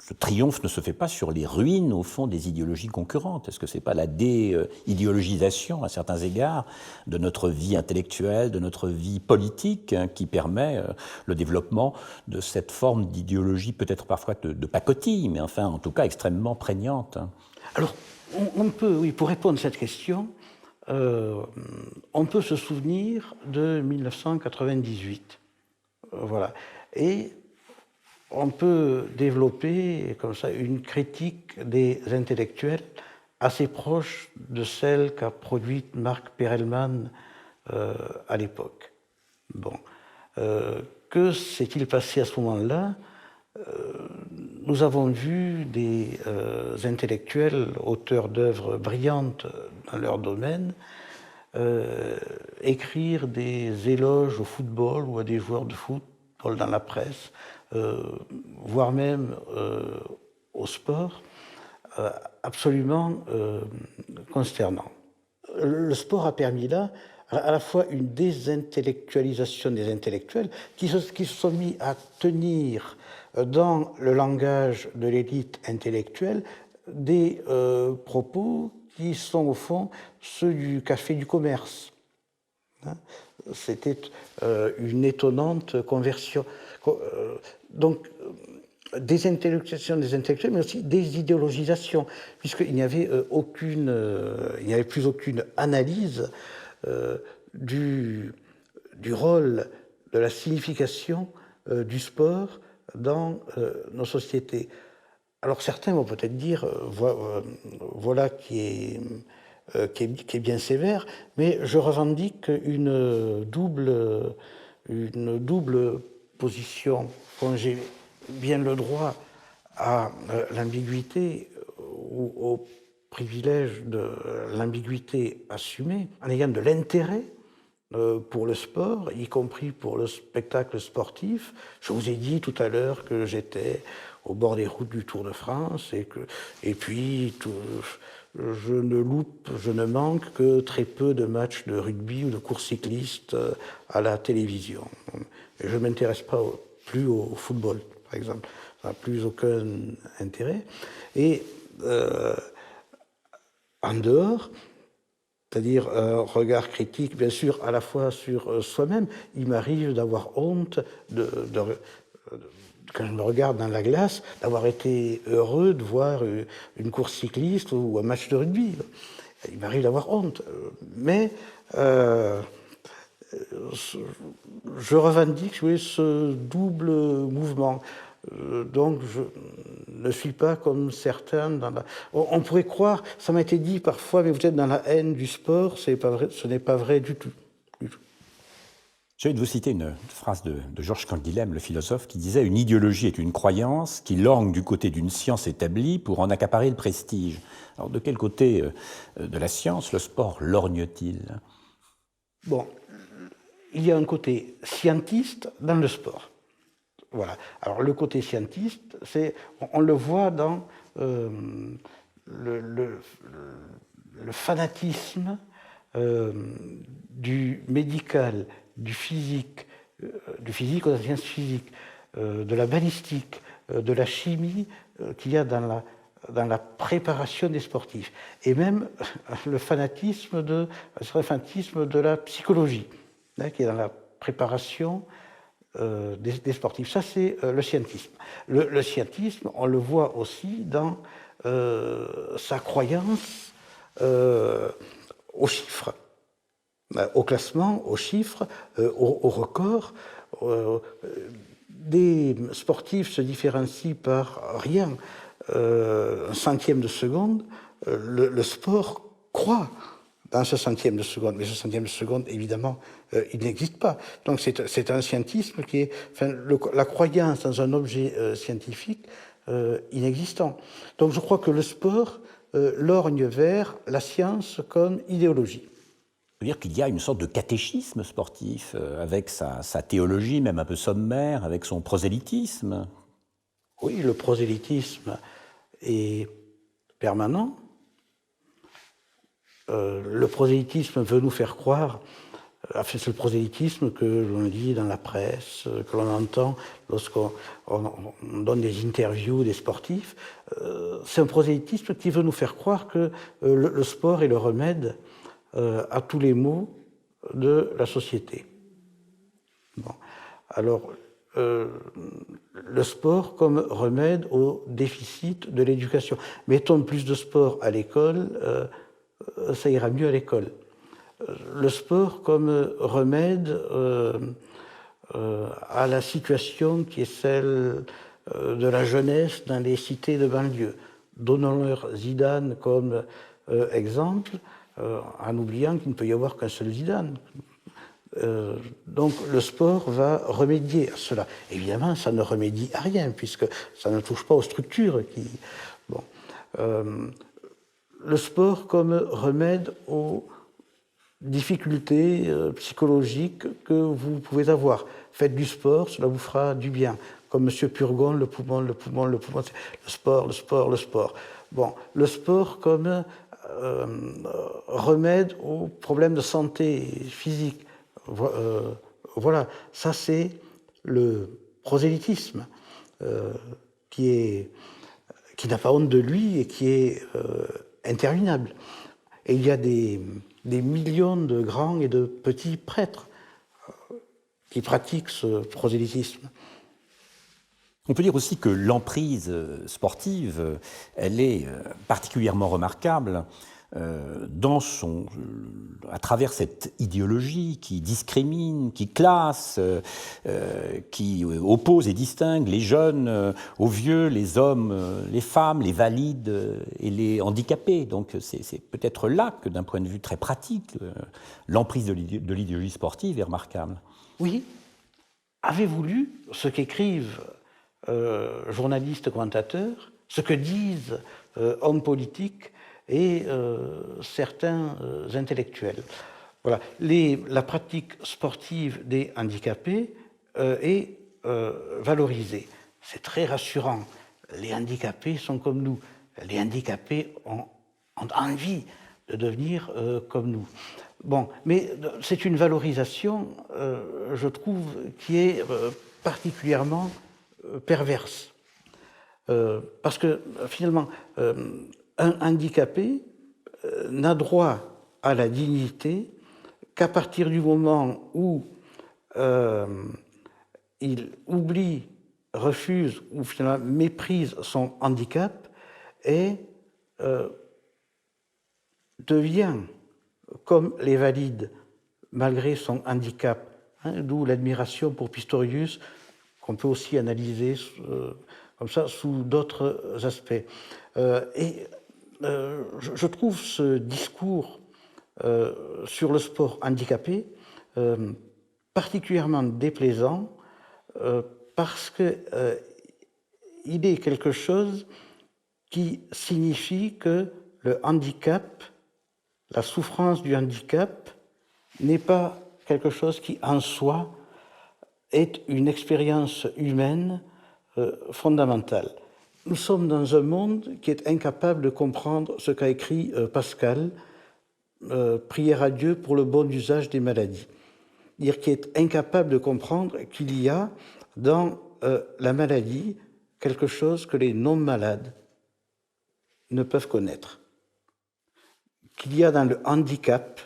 ce triomphe ne se fait pas sur les ruines, au fond, des idéologies concurrentes? Est-ce que ce n'est pas la dé-idéologisation, à certains égards, de notre vie intellectuelle, de notre vie politique, hein, qui permet le développement de cette forme d'idéologie, peut-être parfois de pacotille, mais enfin, en tout cas, extrêmement prégnante? Alors, on peut, oui, pour répondre à cette question, on peut se souvenir de 1998. Voilà. Et on peut développer comme ça une critique des intellectuels assez proche de celle qu'a produite Marc Perelman à l'époque. Bon. Que s'est-il passé à ce moment-là? Nous avons vu des intellectuels, auteurs d'œuvres brillantes dans leur domaine, écrire des éloges au football ou à des joueurs de football dans la presse, voire même au sport, absolument consternant. Le sport a permis là à la fois une désintellectualisation des intellectuels qui se sont mis à tenir dans le langage de l'élite intellectuelle des propos qui sont au fond ceux du café du commerce. C'était une étonnante conversion. Donc, désintellectualisation des intellectuels, mais aussi désidéologisation, puisqu'il n'y avait il n'y avait plus aucune analyse du rôle, de la signification du sport dans nos sociétés. Alors certains vont peut-être dire, voilà qui est bien sévère, mais je revendique une double position. Quand j'ai bien le droit à l'ambiguïté ou au privilège de l'ambiguïté assumée, en ayant de l'intérêt pour le sport, y compris pour le spectacle sportif. Je vous ai dit tout à l'heure que j'étais au bord des routes du Tour de France et puis je ne manque que très peu de matchs de rugby ou de course cycliste à la télévision. Et je ne m'intéresse pas plus au football, par exemple. Ça n'a plus aucun intérêt. Et en dehors, c'est-à-dire un regard critique, bien sûr, à la fois sur soi-même, il m'arrive d'avoir honte quand je me regarde dans la glace, d'avoir été heureux de voir une course cycliste ou un match de rugby. Il m'arrive d'avoir honte. Mais je revendique ce double mouvement. Donc je ne suis pas comme certains on pourrait croire, ça m'a été dit parfois, mais vous êtes dans la haine du sport, c'est pas vrai, ce n'est pas vrai du tout. J'ai envie de vous citer une phrase de Georges Canguilhem, le philosophe, qui disait « Une idéologie est une croyance qui lorgne du côté d'une science établie pour en accaparer le prestige ». Alors de quel côté de la science le sport lorgne-t-il? Bon, il y a un côté scientiste dans le sport. Voilà. Alors le côté scientiste, on le voit dans le fanatisme du médical, du physique aux sciences physiques, de la balistique, de la chimie qu'il y a dans la préparation des sportifs, et même le fanatisme de la psychologie, qui est dans la préparation des sportifs. Ça, c'est le scientisme. Le scientisme, on le voit aussi dans sa croyance aux chiffres, au classement, aux chiffres, au record. Des sportifs se différencient par rien, un centième de seconde. Le sport croit dans ce centième de seconde, mais ce centième de seconde, évidemment, il n'existe pas. Donc c'est un scientisme qui est la croyance dans un objet scientifique inexistant. Donc je crois que le sport lorgne vers la science comme idéologie. Ça veut dire qu'il y a une sorte de catéchisme sportif, avec sa théologie, même un peu sommaire, avec son prosélytisme. Oui, le prosélytisme est permanent. Le prosélytisme veut nous faire croire, c'est le prosélytisme que l'on lit dans la presse, que l'on entend lorsqu'on donne des interviews des sportifs. C'est un prosélytisme qui veut nous faire croire que le sport est le remède à tous les maux de la société. Bon. Alors, le sport comme remède au déficit de l'éducation. Mettons plus de sport à l'école, ça ira mieux à l'école. Le sport comme remède à la situation qui est celle de la jeunesse dans les cités de banlieue. Donnons-leur Zidane comme exemple, en oubliant qu'il ne peut y avoir qu'un seul Zidane. Donc le sport va remédier à cela. Évidemment, ça ne remédie à rien, puisque ça ne touche pas aux structures qui... Bon. Le sport comme remède aux difficultés psychologiques que vous pouvez avoir. Faites du sport, cela vous fera du bien. Comme M. Purgon, le poumon, le sport. Bon, le sport comme remède aux problèmes de santé physique. Voilà, ça c'est le prosélytisme qui n'a pas honte de lui et qui est interminable. Et il y a des millions de grands et de petits prêtres qui pratiquent ce prosélytisme. On peut dire aussi que l'emprise sportive, elle est particulièrement remarquable à travers cette idéologie qui discrimine, qui classe, qui oppose et distingue les jeunes aux vieux, les hommes, les femmes, les valides et les handicapés. Donc c'est peut-être là que, d'un point de vue très pratique, l'emprise de l'idéologie sportive est remarquable. Oui. Avez-vous lu ce qu'écrivent journalistes, commentateurs, ce que disent hommes politiques et certains intellectuels? Voilà. La pratique sportive des handicapés est valorisée. C'est très rassurant. Les handicapés sont comme nous. Les handicapés ont envie de devenir comme nous. Bon, mais c'est une valorisation, je trouve, qui est particulièrement perverse. Parce que finalement, un handicapé n'a droit à la dignité qu'à partir du moment où il oublie, refuse ou finalement méprise son handicap et devient comme les valides malgré son handicap, d'où l'admiration pour Pistorius, qu'on peut aussi analyser comme ça sous d'autres aspects. Je trouve ce discours sur le sport handicapé particulièrement déplaisant parce que il est quelque chose qui signifie que le handicap, la souffrance du handicap, n'est pas quelque chose qui en soi est une expérience humaine fondamentale. Nous sommes dans un monde qui est incapable de comprendre ce qu'a écrit Pascal, Prière à Dieu pour le bon usage des maladies. Dire qui est incapable de comprendre qu'il y a dans la maladie quelque chose que les non-malades ne peuvent connaître. Qu'il y a dans le handicap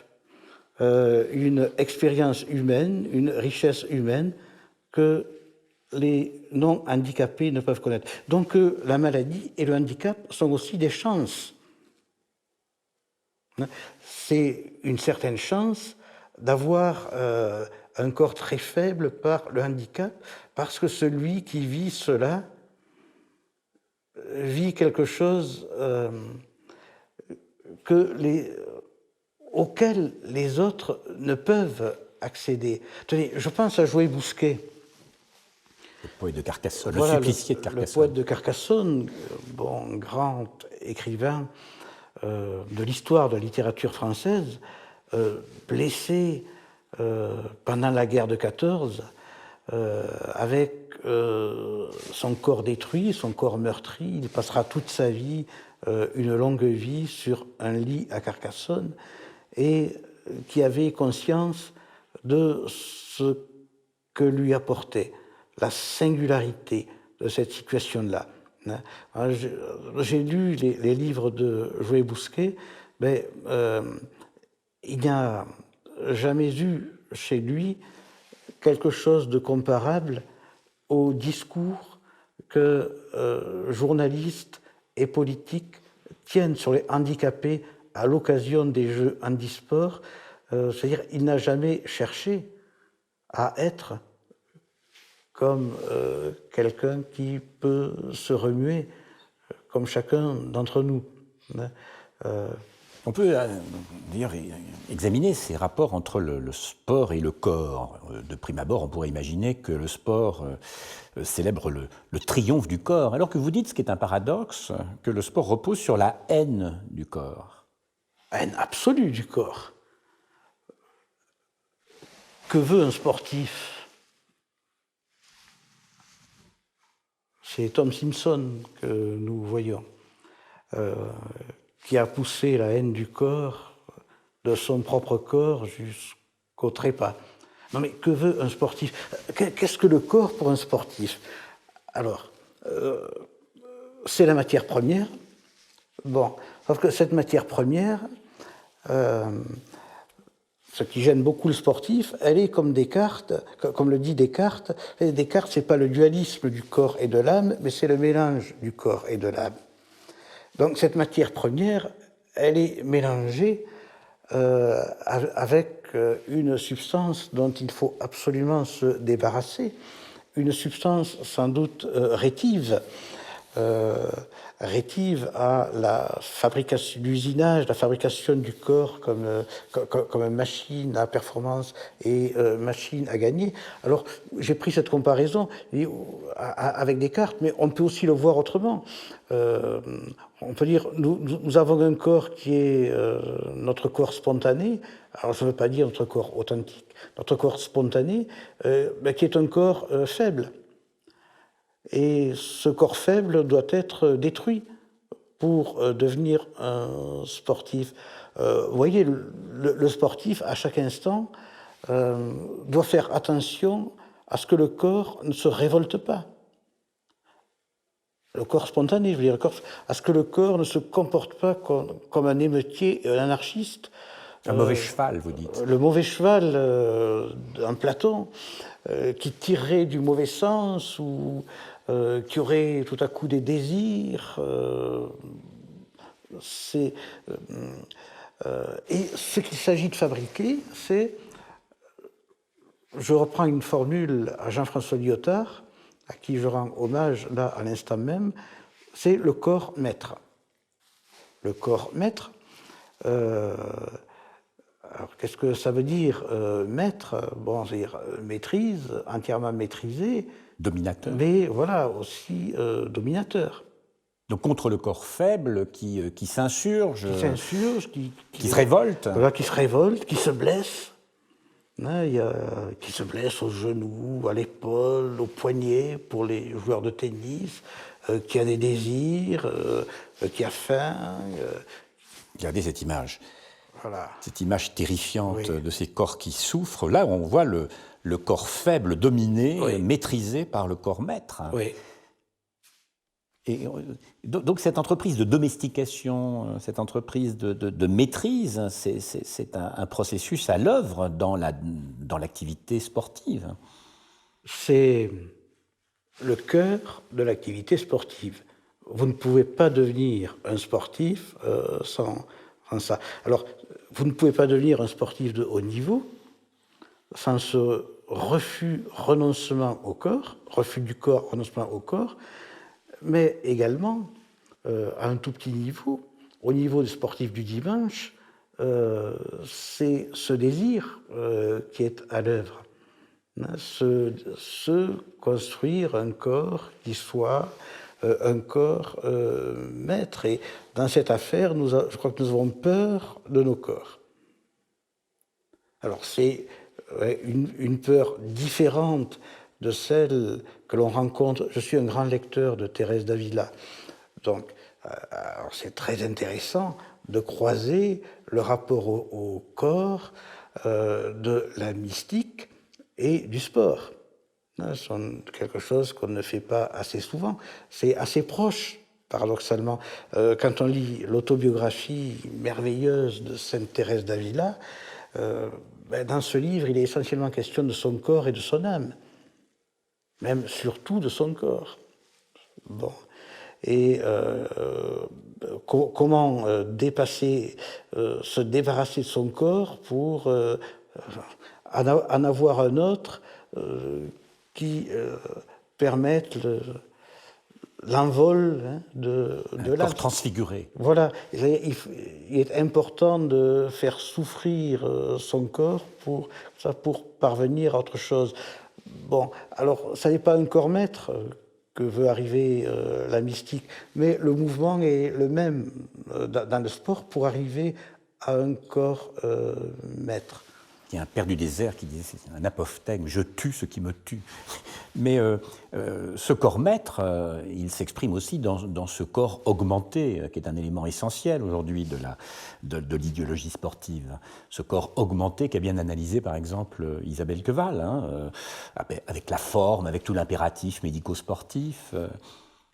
une expérience humaine, une richesse humaine que les non-handicapés ne peuvent connaître. Donc la maladie et le handicap sont aussi des chances. C'est une certaine chance d'avoir un corps très faible par le handicap, parce que celui qui vit cela vit quelque chose auquel les autres ne peuvent accéder. Tenez, je pense à Joël Bousquet. Le poète de Carcassonne, Voilà, le supplicié de Carcassonne. Le poète de Carcassonne, bon, grand écrivain de l'histoire de la littérature française, blessé pendant la guerre de 14, avec son corps détruit, son corps meurtri. Il passera toute sa vie, une longue vie, sur un lit à Carcassonne, et qui avait conscience de ce que lui apportait la singularité de cette situation-là. J'ai lu les livres de Joël Bousquet, mais il n'y a jamais eu chez lui quelque chose de comparable au discours que journalistes et politiques tiennent sur les handicapés à l'occasion des Jeux handisport. C'est-à-dire il n'a jamais cherché à être comme quelqu'un qui peut se remuer, comme chacun d'entre nous. On peut d'ailleurs examiner ces rapports entre le sport et le corps. De prime abord, on pourrait imaginer que le sport célèbre le triomphe du corps, alors que vous dites, ce qui est un paradoxe, que le sport repose sur la haine du corps. Haine absolue du corps. Que veut un sportif ? C'est Tom Simpson que nous voyons, qui a poussé la haine du corps, de son propre corps jusqu'au trépas. Non mais que veut un sportif? Qu'est-ce que le corps pour un sportif? Alors, c'est la matière première. Bon, sauf que cette matière première, ce qui gêne beaucoup le sportif, elle est comme Descartes, comme le dit Descartes. Descartes, c'est pas le dualisme du corps et de l'âme, mais c'est le mélange du corps et de l'âme. Donc cette matière première, elle est mélangée avec une substance dont il faut absolument se débarrasser, une substance sans doute rétive, rétive à la fabrication, l'usinage, la fabrication du corps comme une machine à performance et machine à gagner. Alors, j'ai pris cette comparaison avec Descartes, mais on peut aussi le voir autrement. On peut dire, nous avons un corps qui est notre corps spontané. Alors, ça ne veut pas dire notre corps authentique, notre corps spontané, qui est un corps faible. Et ce corps faible doit être détruit pour devenir un sportif. Vous voyez, le sportif, à chaque instant, doit faire attention à ce que le corps ne se révolte pas. Le corps spontané, je veux dire, à ce que le corps ne se comporte pas comme un émeutier et un anarchiste. Un mauvais cheval, vous dites. Le mauvais cheval d'un Platon, qui tirerait du mauvais sens ou qui aurait tout à coup des désirs. Et ce qu'il s'agit de fabriquer, c'est, je reprends une formule à Jean-François Lyotard, à qui je rends hommage là à l'instant même, c'est le corps maître. Le corps maître, alors qu'est-ce que ça veut dire maître? Bon, c'est-à-dire maîtrise, entièrement maîtrisé. Dominateur. Mais voilà, aussi dominateur. Donc contre le corps faible qui s'insurge, qui se révolte. Voilà, qui se révolte, qui se blesse. Hein, qui se blesse au genou, à l'épaule, au poignet pour les joueurs de tennis, qui a des désirs, qui a faim. Regardez cette image. Voilà. Cette image terrifiante Oui. de ces corps qui souffrent. Là, on voit le corps faible dominé, oui. Maîtrisé par le corps maître. Oui. Et donc cette entreprise de domestication, cette entreprise de maîtrise, c'est un processus à l'œuvre dans l'activité sportive. C'est le cœur de l'activité sportive. Vous ne pouvez pas devenir un sportif sans ça. Alors, vous ne pouvez pas devenir un sportif de haut niveau sans ce renoncement au corps, refus du corps, renoncement au corps, mais également, à un tout petit niveau, au niveau des sportifs du dimanche, c'est ce désir qui est à l'œuvre. Se construire un corps qui soit un corps maître. Et dans cette affaire, je crois que nous avons peur de nos corps. Alors c'est une peur différente de celle que l'on rencontre. Je suis un grand lecteur de Thérèse d'Avila, donc c'est très intéressant de croiser le rapport au corps de la mystique et du sport. C'est quelque chose qu'on ne fait pas assez souvent. C'est assez proche, paradoxalement. Quand on lit l'autobiographie merveilleuse de Sainte Thérèse d'Avila, dans ce livre, il est essentiellement question de son corps et de son âme. Même surtout de son corps. Bon. Et comment se débarrasser de son corps pour en avoir un autre qui permette l'envol de l'âme. Corps transfiguré. Voilà. Il est important de faire souffrir son corps pour parvenir à autre chose. Bon, alors, ça n'est pas un corps maître que veut arriver la mystique, mais le mouvement est le même dans le sport pour arriver à un corps maître. Il y a un père du désert qui disait, c'est un apophthegme, je tue ce qui me tue. Mais ce corps maître, il s'exprime aussi dans ce corps augmenté, qui est un élément essentiel aujourd'hui de l'idéologie sportive. Ce corps augmenté qu'a bien analysé, par exemple, Isabelle Queval, hein, avec la forme, avec tout l'impératif médico-sportif.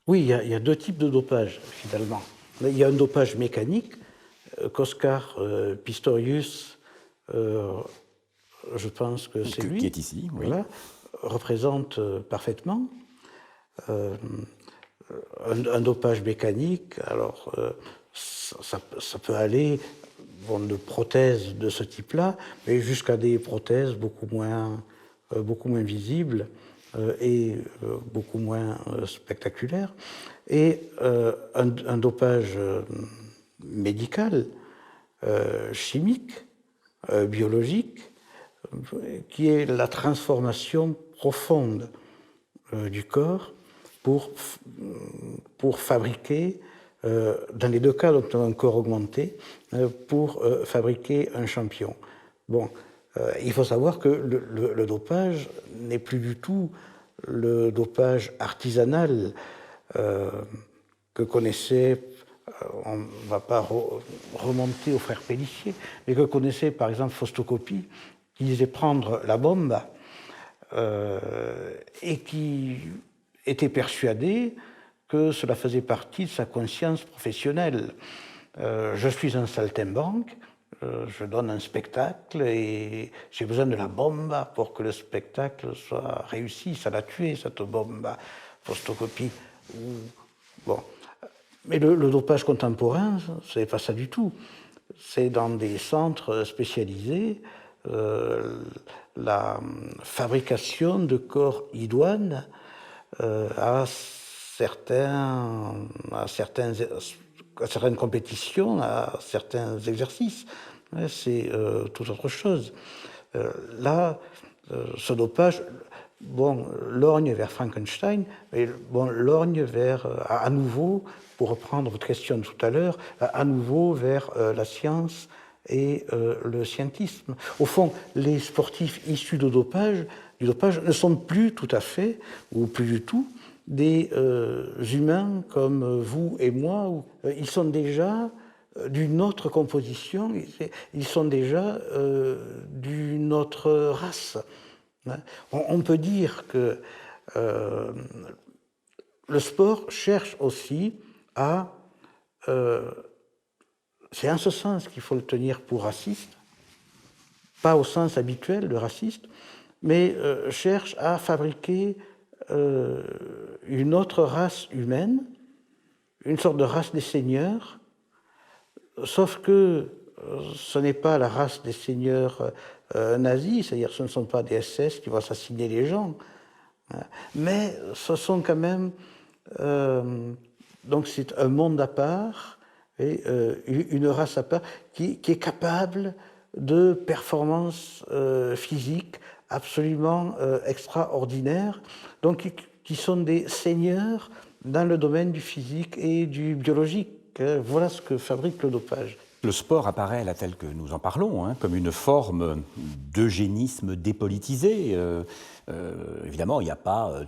Oui, il y a deux types de dopage, finalement. Il y a un dopage mécanique qu'Oscar Pistorius, je pense que c'est lui, qui est ici, oui. Voilà, représente parfaitement. Un dopage mécanique, alors ça peut aller de prothèses de ce type-là, mais jusqu'à des prothèses beaucoup moins visibles et beaucoup moins spectaculaires. Et un dopage médical, chimique, biologique, qui est la transformation profonde du corps pour fabriquer, dans les deux cas, donc un corps augmenté, pour fabriquer un champion. Bon, il faut savoir que le dopage n'est plus du tout le dopage artisanal que connaissait, on ne va pas remonter aux frères Pélissier, mais que connaissait par exemple Fausto Coppi, qui disait prendre la bombe et qui était persuadé que cela faisait partie de sa conscience professionnelle. Je suis un saltimbanque, je donne un spectacle et j'ai besoin de la bombe pour que le spectacle soit réussi. Ça l'a tué, cette bombe, Fausto Coppi. Bon. Mais le dopage contemporain, c'est pas ça du tout. C'est dans des centres spécialisés la fabrication de corps idoines à certaines compétitions, à certains exercices. C'est tout autre chose. Là, ce dopage, lorgne vers Frankenstein, mais lorgne vers, à nouveau, pour reprendre votre question de tout à l'heure, à nouveau vers la science et le scientisme. Au fond, les sportifs issus du dopage ne sont plus tout à fait, ou plus du tout, des humains comme vous et moi. Ils sont déjà d'une autre composition, ils sont déjà d'une autre race. On peut dire que le sport cherche aussi à... c'est en ce sens qu'il faut le tenir pour raciste, pas au sens habituel de raciste, mais cherche à fabriquer une autre race humaine, une sorte de race des seigneurs, sauf que ce n'est pas la race des seigneurs nazis, c'est-à-dire ce ne sont pas des SS qui vont assassiner les gens, mais ce sont quand même... donc c'est un monde à part, et une race à part qui est capable de performances physiques absolument extraordinaires, donc qui sont des seigneurs dans le domaine du physique et du biologique. Voilà ce que fabrique le dopage. Le sport apparaît, là, tel que nous en parlons, comme une forme d'eugénisme dépolitisé. Évidemment, il n'y a pas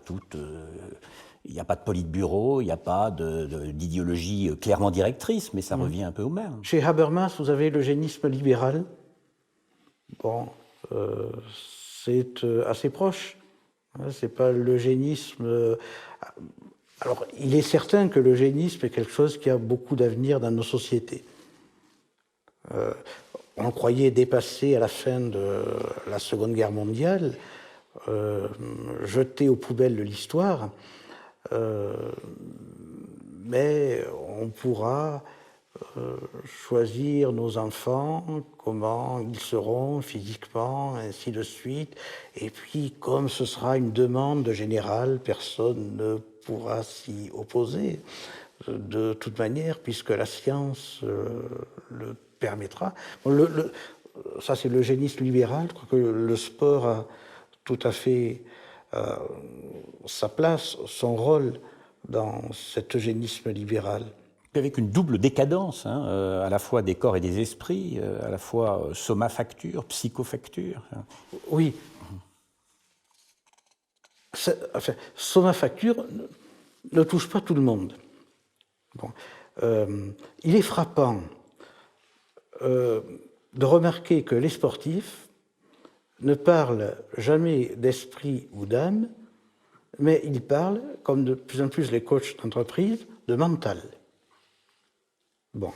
il n'y a pas de politburo, il n'y a pas d'idéologie clairement directrice, mais ça revient un peu au même. Chez Habermas, vous avez l'eugénisme libéral. C'est assez proche. C'est pas l'eugénisme... Alors, il est certain que l'eugénisme est quelque chose qui a beaucoup d'avenir dans nos sociétés. On croyait dépassé à la fin de la Seconde Guerre mondiale, jeté aux poubelles de l'histoire, mais on pourra choisir nos enfants, comment ils seront physiquement, ainsi de suite. Et puis, comme ce sera une demande générale, personne ne pourra s'y opposer de toute manière, puisque la science le permettra. Ça, c'est l'eugénisme libéral. Je crois que le sport a tout à fait sa place, son rôle dans cet eugénisme libéral. Avec une double décadence, à la fois des corps et des esprits, à la fois soma-facture, psycho-facture. Oui. Soma Facture ne touche pas tout le monde. Bon. Il est frappant de remarquer que les sportifs ne parlent jamais d'esprit ou d'âme, mais ils parlent, comme de plus en plus les coachs d'entreprise, de mental. Bon.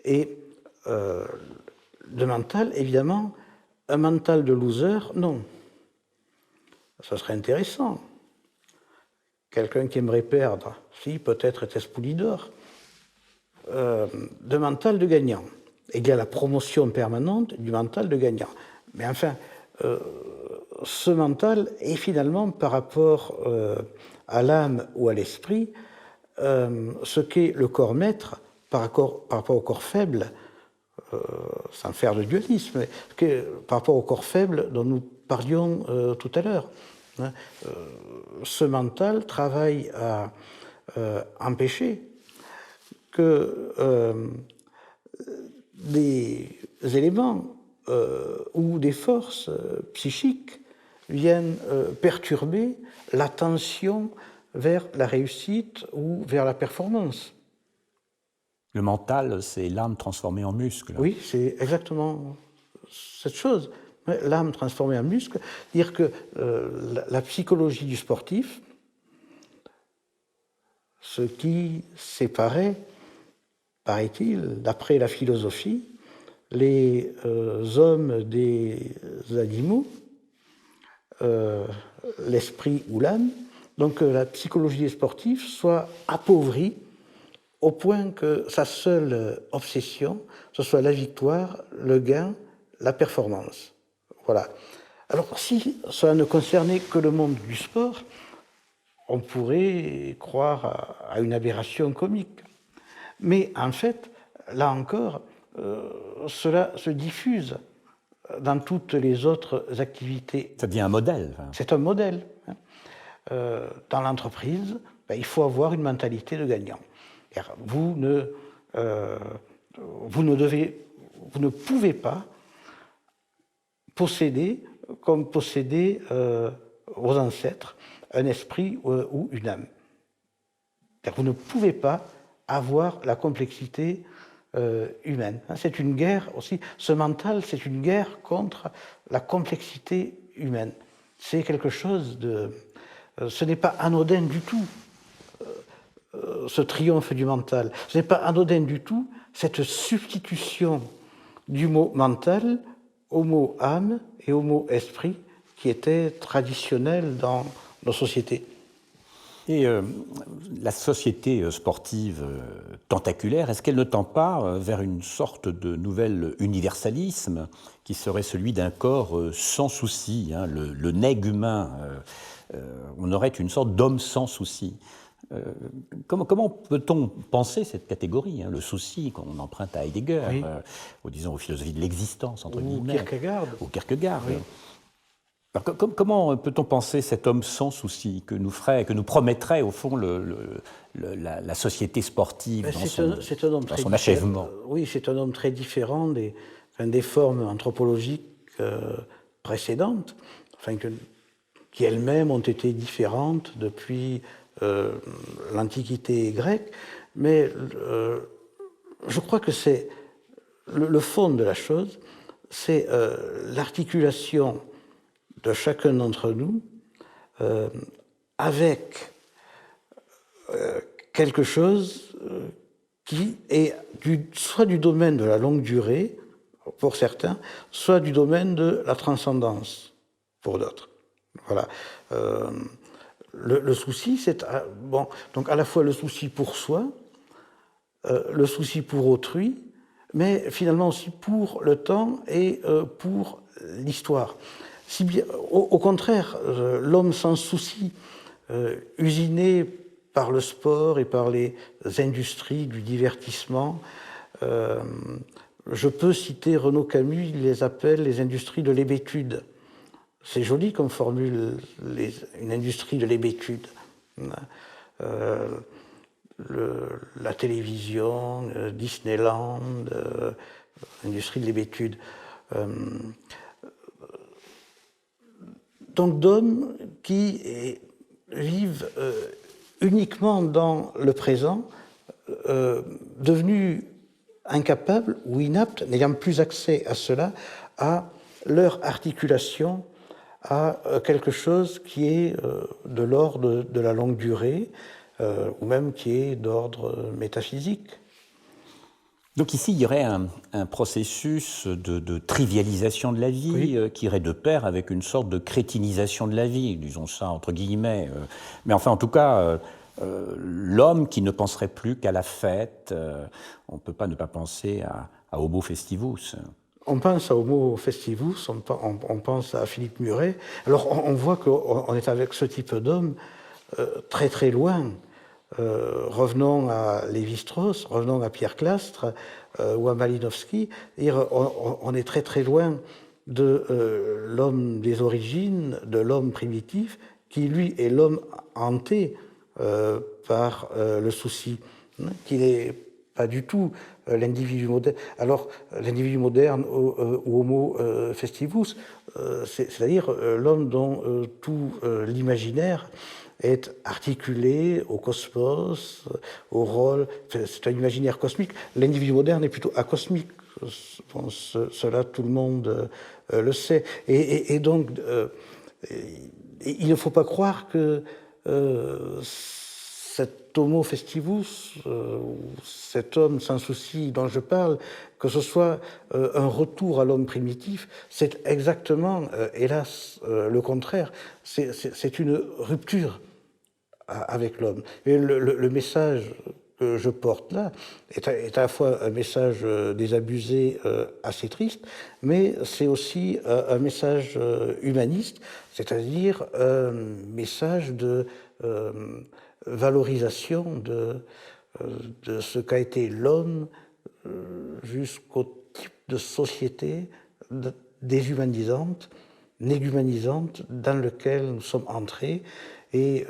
Et de mental, évidemment, un mental de loser, non. Ça serait intéressant. Quelqu'un qui aimerait perdre, si, peut-être était-ce Poulidor. De mental de gagnant. Et il y a la promotion permanente du mental de gagnant. Mais enfin, ce mental est finalement, par rapport à l'âme ou à l'esprit, ce qu'est le corps maître par rapport au corps faible, sans faire de dualisme, par rapport au corps faible dont nous parlions tout à l'heure. Ce mental travaille à empêcher que des éléments ou des forces psychiques viennent perturber l'attention vers la réussite ou vers la performance. Le mental, c'est l'âme transformée en muscle. Oui, c'est exactement cette chose. L'âme transformée en muscle, dire que la psychologie du sportif, ce qui séparait, paraît-il, d'après la philosophie, les hommes des animaux, l'esprit ou l'âme, donc que la psychologie des sportifs soit appauvrie au point que sa seule obsession, ce soit la victoire, le gain, la performance. Voilà. Alors, si cela ne concernait que le monde du sport, on pourrait croire à une aberration comique. Mais en fait, là encore, cela se diffuse dans toutes les autres activités. Ça devient un modèle. C'est un modèle. Dans l'entreprise, il faut avoir une mentalité de gagnant. Vous ne pouvez pas posséder, comme posséder vos ancêtres, un esprit ou une âme. Vous ne pouvez pas avoir la complexité humaine. C'est une guerre aussi. Ce mental, c'est une guerre contre la complexité humaine. C'est quelque chose de... ce n'est pas anodin du tout, ce triomphe du mental. Ce n'est pas anodin du tout, cette substitution du mot mental au mot âme et au mot esprit qui était traditionnel dans nos sociétés. Et la société sportive tentaculaire, est-ce qu'elle ne tend pas vers une sorte de nouvel universalisme qui serait celui d'un corps sans souci, hein, le nègre humain, on aurait une sorte d'homme sans souci. Comment peut-on penser cette catégorie, hein, le souci qu'on emprunte à Heidegger, oui. Disons aux philosophies de l'existence, entre guillemets, ou Kierkegaard. Oui. Alors, comment peut-on penser cet homme sans souci que nous promettrait au fond la société sportive dans son achèvement? Oui, c'est un homme très différent des formes anthropologiques précédentes, qui elles-mêmes ont été différentes depuis l'Antiquité grecque, mais je crois que c'est le fond de la chose, c'est l'articulation de chacun d'entre nous avec quelque chose qui est soit du domaine de la longue durée pour certains, soit du domaine de la transcendance pour d'autres. Voilà. Le souci, c'est donc à la fois le souci pour soi, le souci pour autrui, mais finalement aussi pour le temps et pour l'histoire. Si bien, au contraire, l'homme sans souci, usiné par le sport et par les industries du divertissement, je peux citer Renaud Camus, il les appelle les industries de l'hébétude. C'est joli comme formule, une industrie de l'hébétude. La télévision, Disneyland, l'industrie de l'hébétude. donc d'hommes qui vivent uniquement dans le présent, devenus incapables ou inaptes, n'ayant plus accès à cela, à leur articulation à quelque chose qui est de l'ordre de la longue durée, ou même qui est d'ordre métaphysique. Donc ici, il y aurait un processus de trivialisation de la vie, Oui. Qui irait de pair avec une sorte de crétinisation de la vie, disons ça entre guillemets. Mais enfin, en tout cas, l'homme qui ne penserait plus qu'à la fête, on ne peut pas ne pas penser à Homo festivus. On pense à Homo festivus, on pense à Philippe Muret. Alors on voit qu'on est avec ce type d'homme très très loin. Revenons à Lévi-Strauss, revenons à Pierre Clastres ou à Malinowski. On est très très loin de l'homme des origines, de l'homme primitif, qui lui est l'homme hanté par le souci, qui n'est pas du tout l'individu moderne. Alors, l'individu moderne ou Homo festivus, c'est-à-dire l'homme dont tout l'imaginaire est articulé au cosmos, au rôle. C'est un imaginaire cosmique. L'individu moderne est plutôt acosmique. Bon, cela, tout le monde le sait. Et donc, il ne faut pas croire que cet homo festivus, cet homme sans souci dont je parle, que ce soit un retour à l'homme primitif, c'est exactement, hélas, le contraire. C'est une rupture avec l'homme. Et le message que je porte là est à la fois un message désabusé, assez triste, mais c'est aussi un message humaniste, c'est-à-dire un message de valorisation de ce qu'a été l'homme jusqu'au type de société déshumanisante, négumanisante, dans lequel nous sommes entrés, et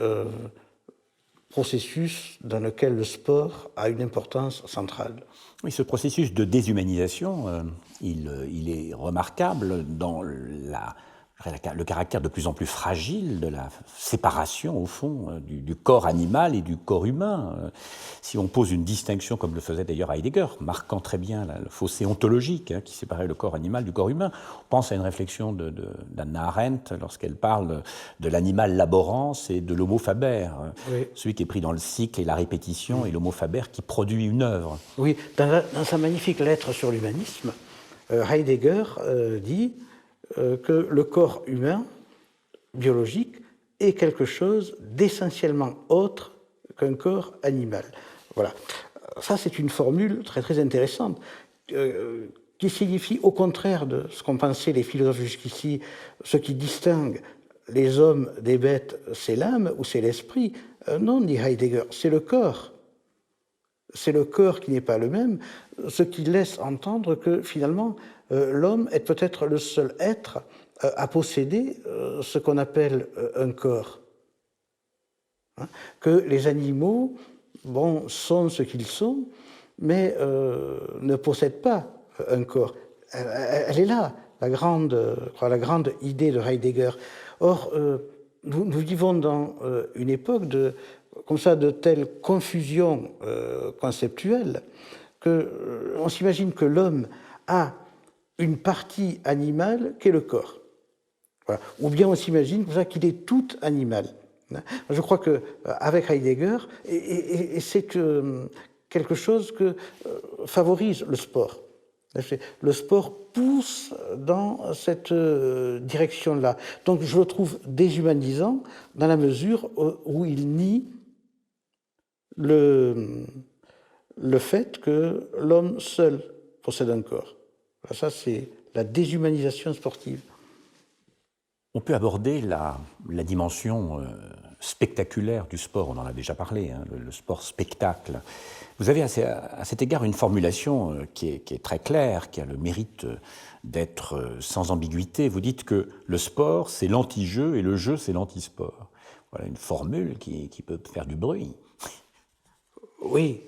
processus dans lequel le sport a une importance centrale. Oui, ce processus de déshumanisation, il est remarquable dans le caractère de plus en plus fragile de la séparation, au fond, du corps animal et du corps humain. Si on pose une distinction, comme le faisait d'ailleurs Heidegger, marquant très bien le fossé ontologique qui séparait le corps animal du corps humain, on pense à une réflexion d'Hannah Arendt lorsqu'elle parle de l'animal laborans et de l'homo faber, oui. Celui qui est pris dans le cycle et la répétition, et l'homo faber qui produit une œuvre. Oui, dans sa magnifique lettre sur l'humanisme, Heidegger dit que le corps humain, biologique, est quelque chose d'essentiellement autre qu'un corps animal. Voilà. Ça, c'est une formule très, très intéressante, qui signifie, au contraire de ce qu'ont pensé les philosophes jusqu'ici, ce qui distingue les hommes des bêtes, c'est l'âme ou c'est l'esprit. Non, dit Heidegger, c'est le corps. C'est le corps qui n'est pas le même, ce qui laisse entendre que finalement l'homme est peut-être le seul être à posséder ce qu'on appelle un corps. Que les animaux, bon, sont ce qu'ils sont, mais ne possèdent pas un corps. Elle est là, la grande idée de Heidegger. Or, nous vivons dans une époque comme ça, de telle confusion conceptuelle qu'on s'imagine que l'homme a une partie animale qu'est le corps. Voilà. Ou bien on s'imagine comme ça qu'il est tout animal. Je crois qu'avec Heidegger, et c'est quelque chose que favorise le sport. Le sport pousse dans cette direction-là. Donc je le trouve déshumanisant dans la mesure où il nie le fait que l'homme seul possède un corps. Ça, c'est la déshumanisation sportive. On peut aborder la dimension spectaculaire du sport, on en a déjà parlé, le sport spectacle. Vous avez à cet égard une formulation qui est très claire, qui a le mérite d'être sans ambiguïté. Vous dites que le sport, c'est l'anti-jeu et le jeu, c'est l'anti-sport. Voilà une formule qui peut faire du bruit. Oui.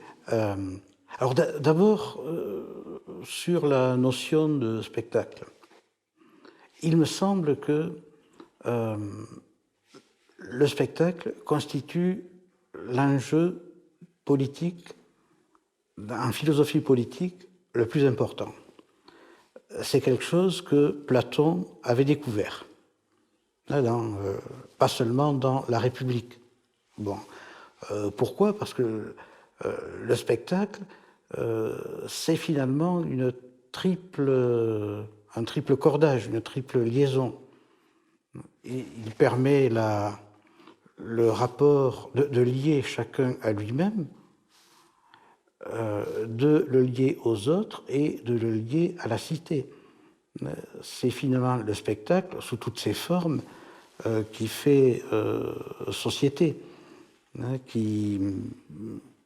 Alors d'abord, sur la notion de spectacle, il me semble que le spectacle constitue l'enjeu politique, en philosophie politique, le plus important. C'est quelque chose que Platon avait découvert, pas seulement dans La République. Bon. Pourquoi ? Parce que le spectacle, c'est finalement un triple cordage, une triple liaison. Il permet le rapport de lier chacun à lui-même, de le lier aux autres et de le lier à la cité. C'est finalement le spectacle, sous toutes ses formes, qui fait société, qui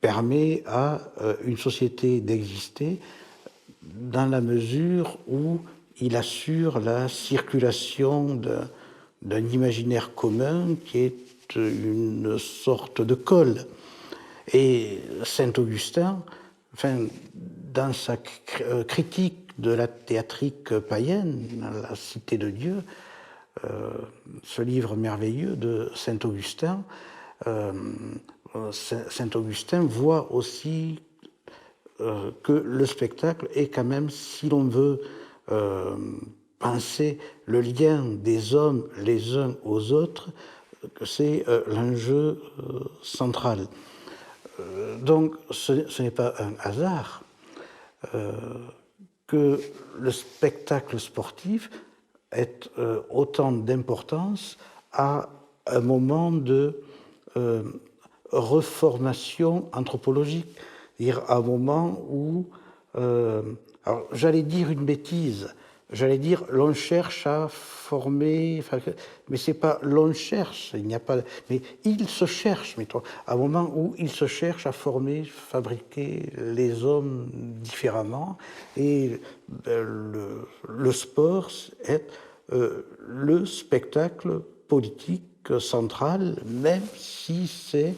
permet à une société d'exister dans la mesure où il assure la circulation d'un imaginaire commun qui est une sorte de colle. Et Saint-Augustin, dans sa critique de la théâtrique païenne, La Cité de Dieu, ce livre merveilleux de Saint-Augustin, Saint-Augustin voit aussi que le spectacle est quand même, si l'on veut penser le lien des hommes les uns aux autres, que c'est l'enjeu central. Donc ce n'est pas un hasard que le spectacle sportif ait autant d'importance à un moment de reformation anthropologique, c'est-à-dire à un moment où, alors j'allais dire une bêtise, j'allais dire l'on cherche à former, mais c'est pas l'on cherche, il n'y a pas, mais il se cherche, mettons, à un moment où il se cherche à former, fabriquer les hommes différemment, et le sport est le spectacle politique central, même si c'est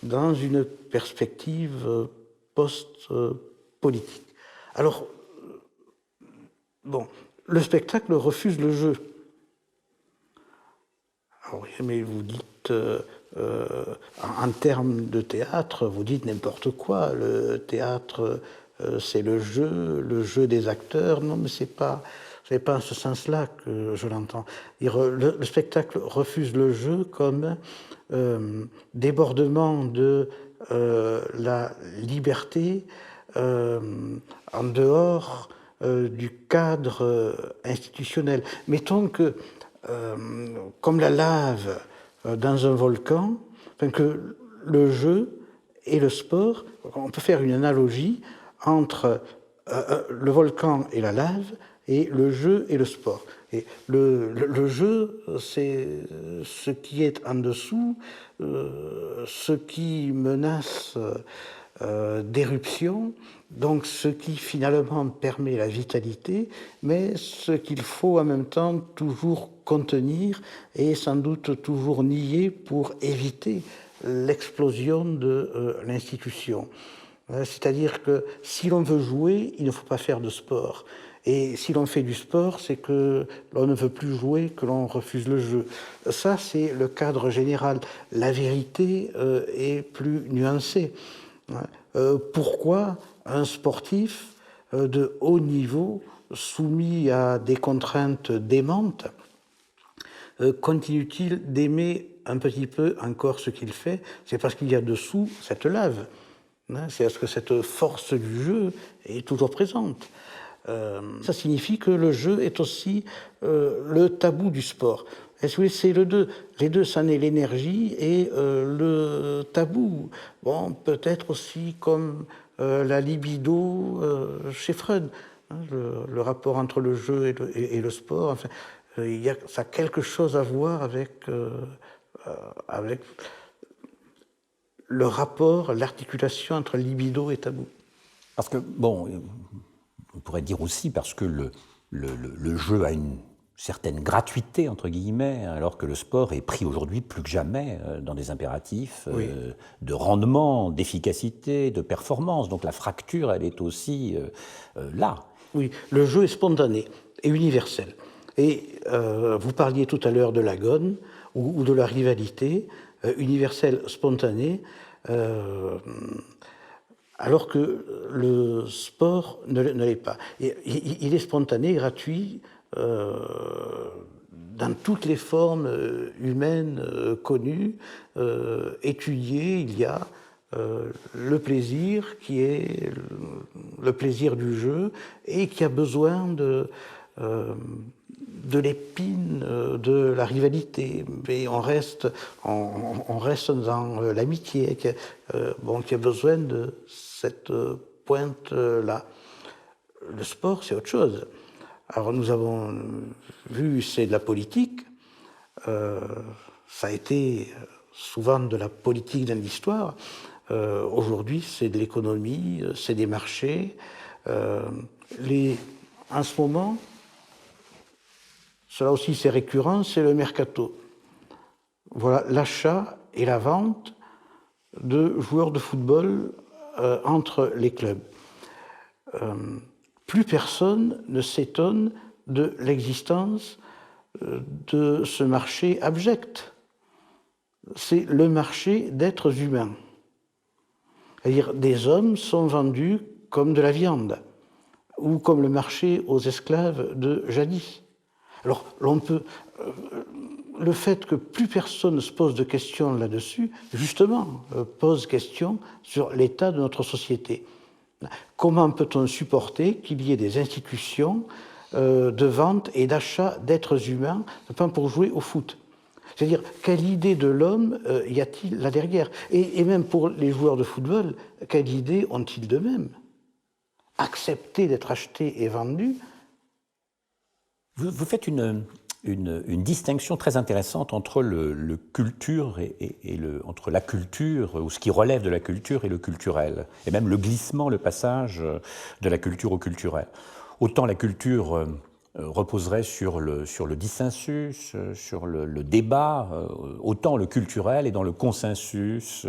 dans une perspective post-politique. Alors, bon, le spectacle refuse le jeu. Alors, mais vous dites, en termes de théâtre, vous dites n'importe quoi. Le théâtre, c'est le jeu des acteurs. Non, mais c'est pas en ce sens-là que je l'entends. Le spectacle refuse le jeu comme débordement de la liberté en dehors du cadre institutionnel. Mettons que, comme la lave dans un volcan, que le jeu et le sport, on peut faire une analogie entre le volcan et la lave, et le jeu et le sport. Et le jeu, c'est ce qui est en dessous, ce qui menace d'éruption, donc ce qui finalement permet la vitalité, mais ce qu'il faut en même temps toujours contenir et sans doute toujours nier pour éviter l'explosion de l'institution. C'est-à-dire que si l'on veut jouer, il ne faut pas faire de sport. Et si l'on fait du sport, c'est que l'on ne veut plus jouer, que l'on refuse le jeu. Ça, c'est le cadre général. La vérité est plus nuancée. Pourquoi un sportif de haut niveau, soumis à des contraintes démentes, continue-t-il d'aimer un petit peu encore ce qu'il fait? C'est parce qu'il y a dessous cette lave. C'est parce que cette force du jeu est toujours présente. Ça signifie que le jeu est aussi le tabou du sport. C'est les deux, ça n'est l'énergie et le tabou. Bon, peut-être aussi comme la libido chez Freud, le rapport entre le jeu et le sport. Enfin, ça a quelque chose à voir avec le rapport, l'articulation entre libido et tabou. Parce que, bon, on pourrait dire aussi parce que le jeu a une certaine gratuité, entre guillemets, alors que le sport est pris aujourd'hui plus que jamais dans des impératifs de rendement, d'efficacité, de performance. Donc la fracture, elle est aussi là. Oui, le jeu est spontané et universel. Et vous parliez tout à l'heure de l'agone ou de la rivalité universelle spontanée, alors que le sport ne l'est pas. Il est spontané, gratuit, dans toutes les formes humaines connues, étudiées. Il y a le plaisir qui est le plaisir du jeu et qui a besoin de l'épine, de la rivalité. Mais on reste dans l'amitié qui a besoin de cette pointe-là. Le sport, c'est autre chose. Alors nous avons vu, c'est de la politique. Ça a été souvent de la politique dans l'histoire. Aujourd'hui, c'est de l'économie, c'est des marchés. En ce moment, cela aussi c'est récurrent, c'est le mercato. Voilà, l'achat et la vente de joueurs de football entre les clubs. Plus personne ne s'étonne de l'existence de ce marché abject. C'est le marché d'êtres humains. C'est-à-dire, des hommes sont vendus comme de la viande, ou comme le marché aux esclaves de jadis. Alors, le fait que plus personne ne se pose de questions là-dessus, justement, pose question sur l'état de notre société. Comment peut-on supporter qu'il y ait des institutions de vente et d'achat d'êtres humains, pas pour jouer au foot? C'est-à-dire, quelle idée de l'homme y a-t-il là derrière? Et même pour les joueurs de football, quelle idée ont-ils d'eux-mêmes? Accepter d'être achetés et vendus? Vous faites une distinction très intéressante entre le culture entre la culture, ou ce qui relève de la culture, et le culturel, et même le glissement, le passage de la culture au culturel. Autant la culture reposerait sur le dissensus, sur le débat, autant le culturel est dans le consensus,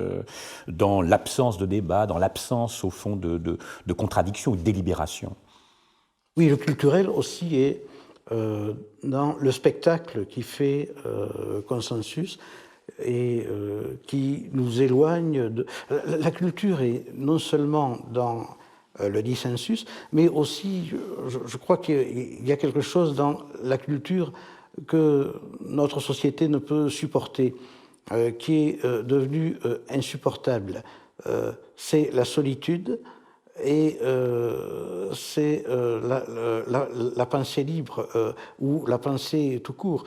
dans l'absence de débat, dans l'absence, au fond, de contradiction ou de délibération. Oui, le culturel aussi est dans le spectacle qui fait consensus et qui nous éloigne de... La culture est non seulement dans le dissensus, mais aussi, je crois qu'il y a quelque chose dans la culture que notre société ne peut supporter, qui est devenu insupportable. C'est la solitude et c'est la pensée libre ou la pensée tout court.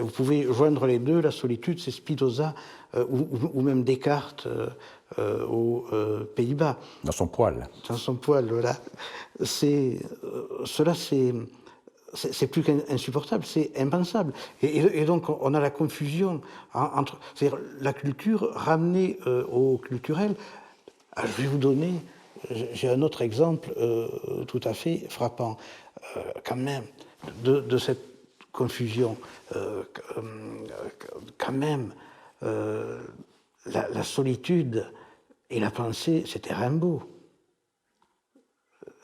Vous pouvez joindre les deux, la solitude, c'est Spinoza ou même Descartes aux Pays-Bas. Dans son poil. Dans son poil, voilà. Cela, c'est plus qu'insupportable, c'est impensable. Et donc, on a la confusion entre... C'est-à-dire la culture ramenée au culturel. Alors, je vais vous donner... J'ai un autre exemple tout à fait frappant, quand même, de cette confusion. Quand même, la solitude et la pensée, c'était Rimbaud,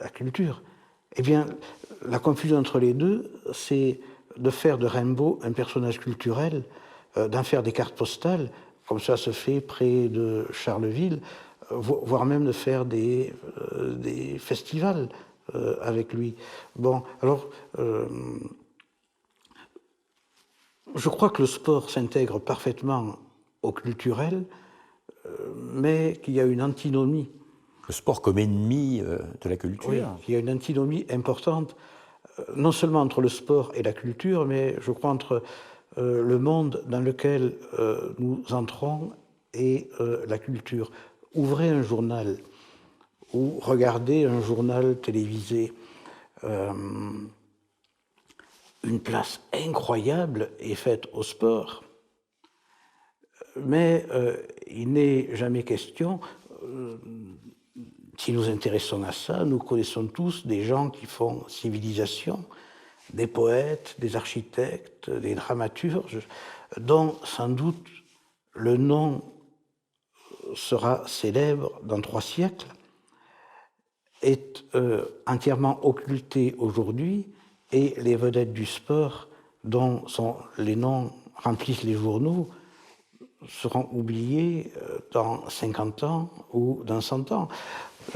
la culture. Eh bien, la confusion entre les deux, c'est de faire de Rimbaud un personnage culturel, d'en faire des cartes postales, comme ça se fait près de Charleville, voire même de faire des festivals avec lui. Bon, alors, je crois que le sport s'intègre parfaitement au culturel, mais qu'il y a une antinomie. Le sport comme ennemi de la culture. Oui, il y a une antinomie importante, non seulement entre le sport et la culture, mais je crois entre le monde dans lequel nous entrons et la culture. Ouvrez un journal ou regardez un journal télévisé. Une place incroyable est faite au sport, mais il n'est jamais question, si nous intéressons à ça, nous connaissons tous des gens qui font civilisation, des poètes, des architectes, des dramaturges, dont sans doute le nom sera célèbre dans 3 siècles, est entièrement occulté aujourd'hui, et les vedettes du sport dont les noms remplissent les journaux seront oubliés dans 50 ans ou dans 100 ans.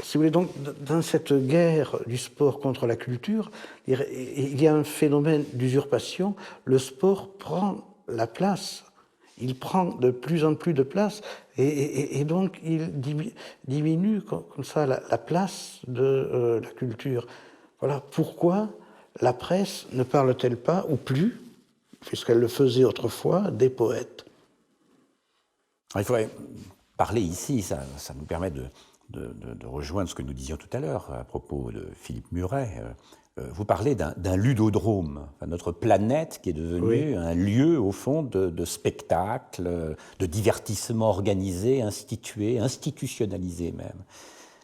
Si vous voulez, donc, dans cette guerre du sport contre la culture, il y a un phénomène d'usurpation. Le sport prend la place. Il prend de plus en plus de place et donc il diminue comme ça la place de la culture. Voilà pourquoi la presse ne parle-t-elle pas, ou plus, puisqu'elle le faisait autrefois, des poètes. Alors, il faudrait parler ici, ça nous permet de rejoindre ce que nous disions tout à l'heure à propos de Philippe Muret. Vous parlez d'un ludodrome, enfin, notre planète qui est devenue un lieu, au fond, de spectacle, de divertissement organisé, institutionnalisé même.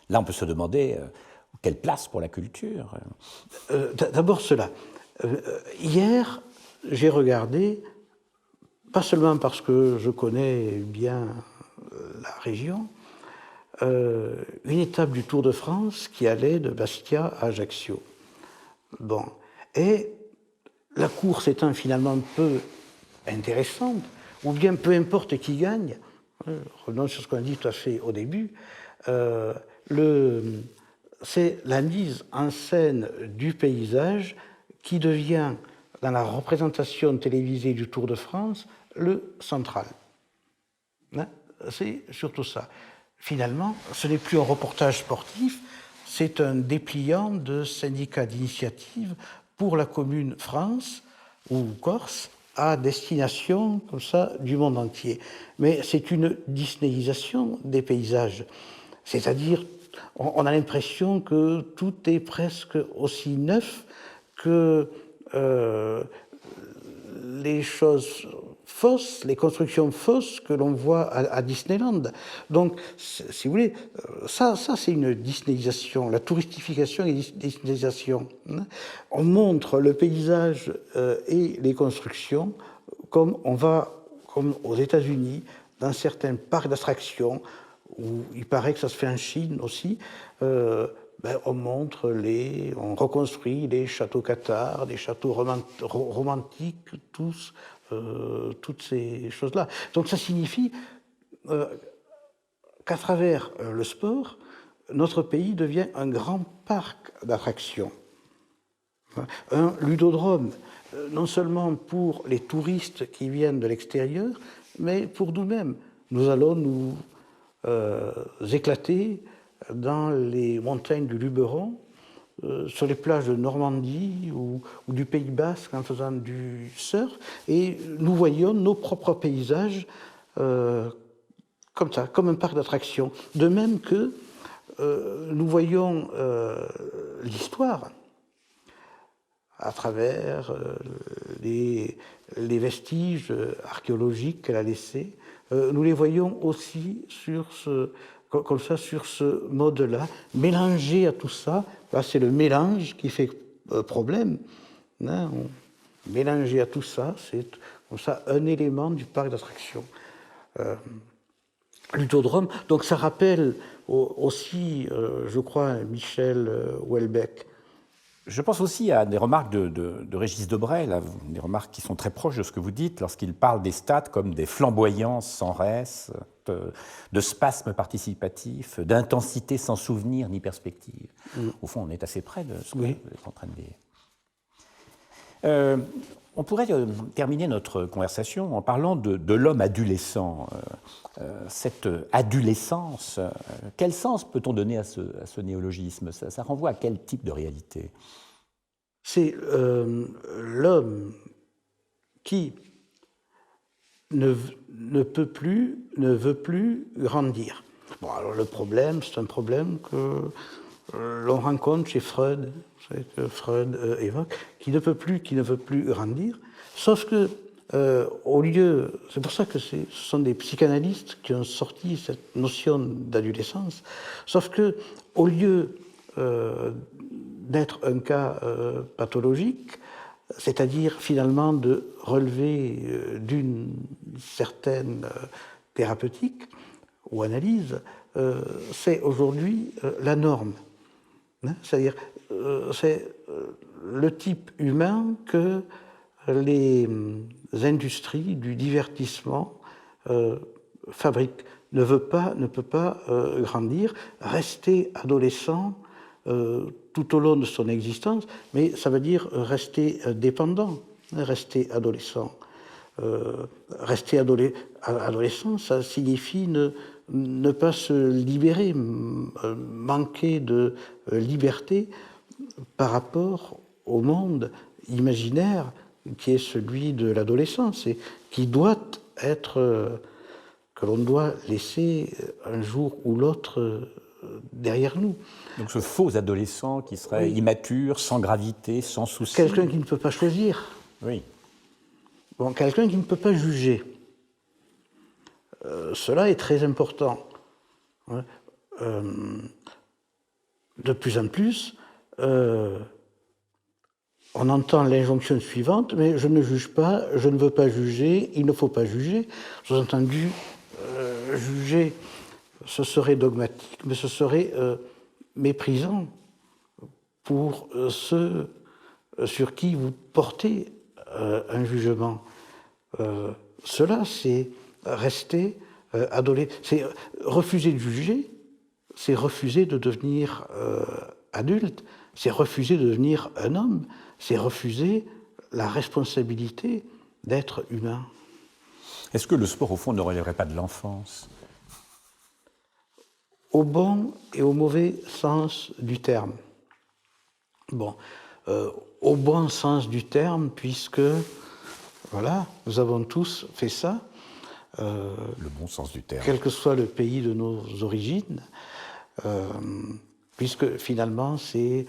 Là, on peut se demander quelle place pour la culture. D'abord cela. Hier, j'ai regardé, pas seulement parce que je connais bien la région, une étape du Tour de France qui allait de Bastia à Ajaccio. Bon. Et la course étant finalement peu intéressante, ou bien peu importe qui gagne, revenons sur ce qu'on a dit tout à fait au début, c'est la mise en scène du paysage qui devient, dans la représentation télévisée du Tour de France, le central. Hein? C'est surtout ça. Finalement, ce n'est plus un reportage sportif, c'est un dépliant de syndicats d'initiative pour la commune France ou Corse à destination comme ça du monde entier. Mais c'est une disneyisation des paysages, c'est-à-dire on a l'impression que tout est presque aussi neuf que les choses fausses, les constructions fausses que l'on voit à Disneyland. Donc, si vous voulez, ça c'est une disneyisation, la touristification et la disneyisation. On montre le paysage et les constructions comme aux États-Unis, dans certains parcs d'attractions, où il paraît que ça se fait en Chine aussi, on reconstruit les châteaux cathares, des châteaux romantiques, toutes ces choses-là. Donc ça signifie qu'à travers le sport, notre pays devient un grand parc d'attractions. Un ludodrome, non seulement pour les touristes qui viennent de l'extérieur, mais pour nous-mêmes. Nous allons nous éclater dans les montagnes du Luberon, sur les plages de Normandie ou du Pays Basque en faisant du surf, et nous voyons nos propres paysages comme ça, comme un parc d'attractions. De même que nous voyons l'histoire à travers les vestiges archéologiques qu'elle a laissés. Nous les voyons aussi comme ça, sur ce mode-là, mélangé à tout ça. Là, c'est le mélange qui fait problème. Hein, mélangé à tout ça, c'est comme ça un élément du parc d'attractions. Ludodrome, donc ça rappelle aussi, je crois, Michel Houellebecq. Je pense aussi à des remarques de Régis Debray, là, des remarques qui sont très proches de ce que vous dites, lorsqu'il parle des stades comme des flamboyances sans reste, de spasmes participatifs, d'intensité sans souvenir ni perspective. Au fond, on est assez près de ce que vous êtes en train de dire. On pourrait terminer notre conversation en parlant de l'homme adolescent. Cette adolescence, quel sens peut-on donner à ce néologisme ? Ça renvoie à quel type de réalité ? C'est l'homme qui ne veut plus grandir. Bon, alors le problème, c'est un problème que l'on rencontre chez Freud, que Freud évoque, qui ne veut plus grandir, sauf que au lieu, c'est pour ça que ce sont des psychanalystes qui ont sorti cette notion d'adolescence, sauf que au lieu d'être un cas pathologique, c'est-à-dire finalement de relever d'une certaine thérapeutique ou analyse, c'est aujourd'hui la norme. Hein, c'est-à-dire c'est le type humain que les industries du divertissement fabriquent. Ne peut pas grandir, rester adolescent tout au long de son existence, mais ça veut dire rester dépendant, rester adolescent. Rester adolescent, ça signifie ne pas se libérer, manquer de liberté par rapport au monde imaginaire qui est celui de l'adolescence et qui doit être, que l'on doit laisser un jour ou l'autre derrière nous. Donc ce faux adolescent qui serait immature, sans gravité, sans souci. Quelqu'un qui ne peut pas choisir. Oui. Bon, quelqu'un qui ne peut pas juger. Cela est très important. De plus en plus, on entend l'injonction suivante, mais je ne juge pas, je ne veux pas juger, il ne faut pas juger. Sous-entendu, juger, ce serait dogmatique, mais ce serait méprisant pour ceux sur qui vous portez un jugement. Cela, c'est rester adolescent. C'est refuser de juger, c'est refuser de devenir adulte, c'est refuser de devenir un homme, c'est refuser la responsabilité d'être humain. Est-ce que le sport, au fond, ne relèverait pas de l'enfance? Au bon et au mauvais sens du terme. Bon, au bon sens du terme, puisque, voilà, nous avons tous fait ça. Le bon sens du terme. Quel que soit le pays de nos origines, puisque finalement, c'est...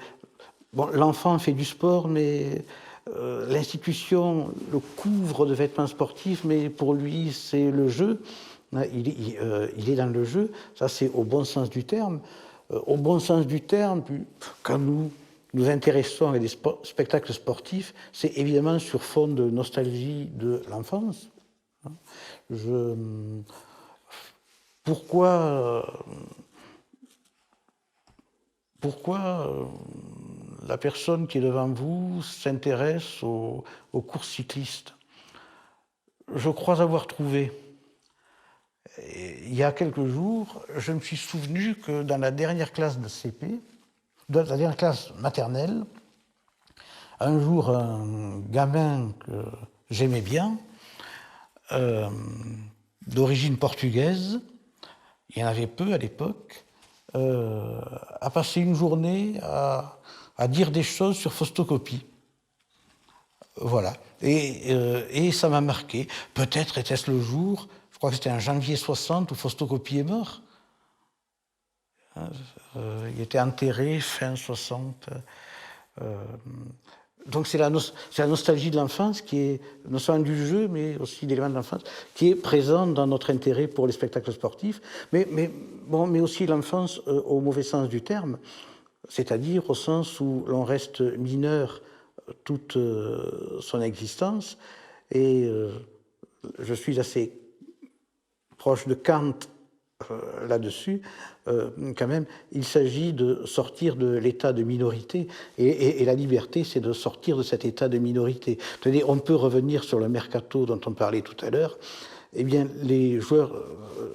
Bon, l'enfant fait du sport, mais l'institution le couvre de vêtements sportifs, mais pour lui, c'est le jeu. Il est dans le jeu, ça c'est au bon sens du terme. Au bon sens du terme, quand nous nous intéressons à des spectacles sportifs, c'est évidemment sur fond de nostalgie de l'enfance. Pourquoi la personne qui est devant vous s'intéresse aux courses cyclistes? Je crois avoir trouvé. Il y a quelques jours, je me suis souvenu que dans la dernière classe de CP, dans la dernière classe maternelle, un jour, un gamin que j'aimais bien, d'origine portugaise, il y en avait peu à l'époque, a passé une journée à dire des choses sur Faustocopie. Voilà. Et ça m'a marqué. Peut-être était-ce le jour, je crois que c'était en janvier 60, où Faustocopie est mort. Il était enterré fin 60. Donc c'est la nostalgie de l'enfance qui est, non seulement du jeu, mais aussi d'éléments de l'enfance, qui est présente dans notre intérêt pour les spectacles sportifs, mais aussi l'enfance au mauvais sens du terme, c'est-à-dire au sens où l'on reste mineur toute son existence. Et je suis assez proche de Kant là-dessus. Quand même, il s'agit de sortir de l'état de minorité, et la liberté, c'est de sortir de cet état de minorité. C'est-à-dire, on peut revenir sur le mercato dont on parlait tout à l'heure. Eh bien, les joueurs,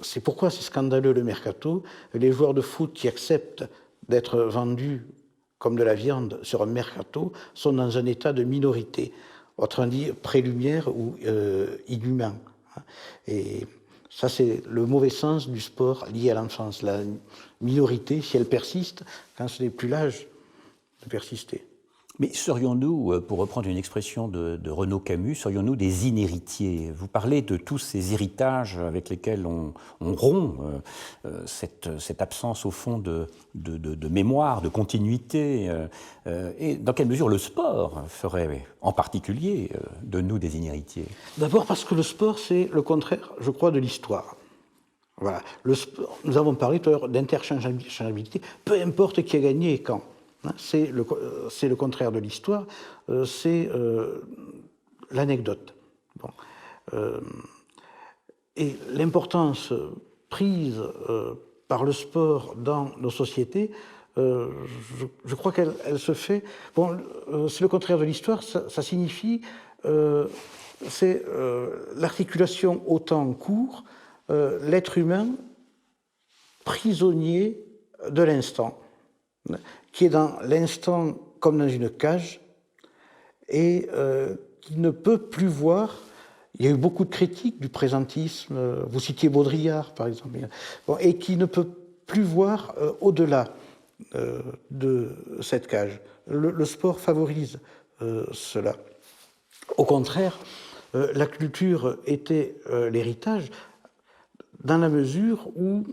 c'est pourquoi c'est scandaleux le mercato. Les joueurs de foot qui acceptent d'être vendus comme de la viande sur un mercato sont dans un état de minorité, autrement dit pré-lumière ou inhumain. Et ça, c'est le mauvais sens du sport lié à l'enfance. La minorité, si elle persiste, quand ce n'est plus l'âge de persister. Mais serions-nous, pour reprendre une expression de Renaud Camus, serions-nous des inhéritiers? Vous parlez de tous ces héritages avec lesquels on rompt cette absence, au fond, de mémoire, de continuité. Et dans quelle mesure le sport ferait, en particulier, de nous des inhéritiers? D'abord parce que le sport, c'est le contraire, je crois, de l'histoire. Voilà. Le sport, nous avons parlé tout à l'heure d'interchangeabilité, peu importe qui a gagné et quand. C'est le contraire de l'histoire, c'est l'anecdote. Bon. Et l'importance prise par le sport dans nos sociétés, je crois qu'elle se fait... Bon, c'est le contraire de l'histoire, ça signifie c'est l'articulation au temps court, l'être humain prisonnier de l'instant, qui est dans l'instant comme dans une cage, et qui ne peut plus voir. Il y a eu beaucoup de critiques du présentisme, vous citiez Baudrillard par exemple, bon, et qui ne peut plus voir au-delà de cette cage. Le sport favorise cela. Au contraire, la culture était l'héritage dans la mesure où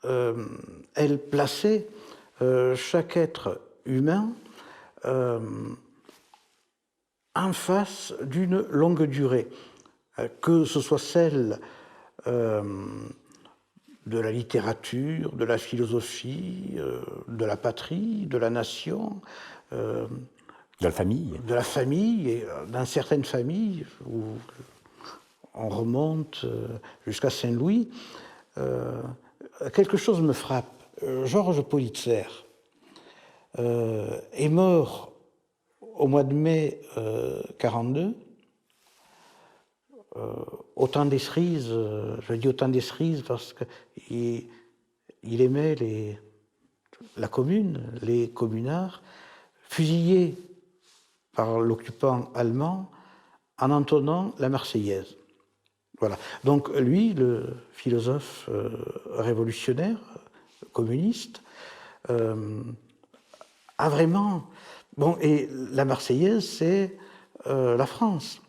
elle plaçait chaque être humain en face d'une longue durée, que ce soit celle de la littérature, de la philosophie, de la patrie, de la nation, de la famille. De la famille, et dans certaines familles, où on remonte jusqu'à Saint-Louis, quelque chose me frappe. Georges Politzer est mort au mois de mai 1942, au temps des cerises. Je dis au temps des cerises parce qu'il aimait la commune, les communards, fusillés par l'occupant allemand en entonnant la Marseillaise. Voilà. Donc lui, le philosophe révolutionnaire, communiste, a vraiment... Bon, et la Marseillaise, c'est la France.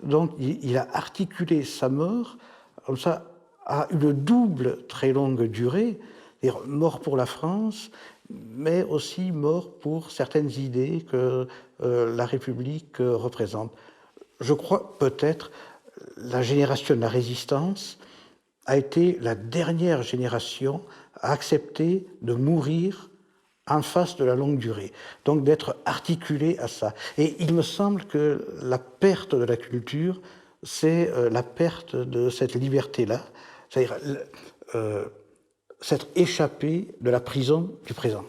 Donc il a articulé sa mort comme ça à une double très longue durée, c'est-à-dire mort pour la France, mais aussi mort pour certaines idées que la République représente. Je crois peut-être la génération de la Résistance a été la dernière génération à accepter de mourir en face de la longue durée, donc d'être articulé à ça. Et il me semble que la perte de la culture, c'est la perte de cette liberté-là, c'est-à-dire s'être échappé de la prison du présent.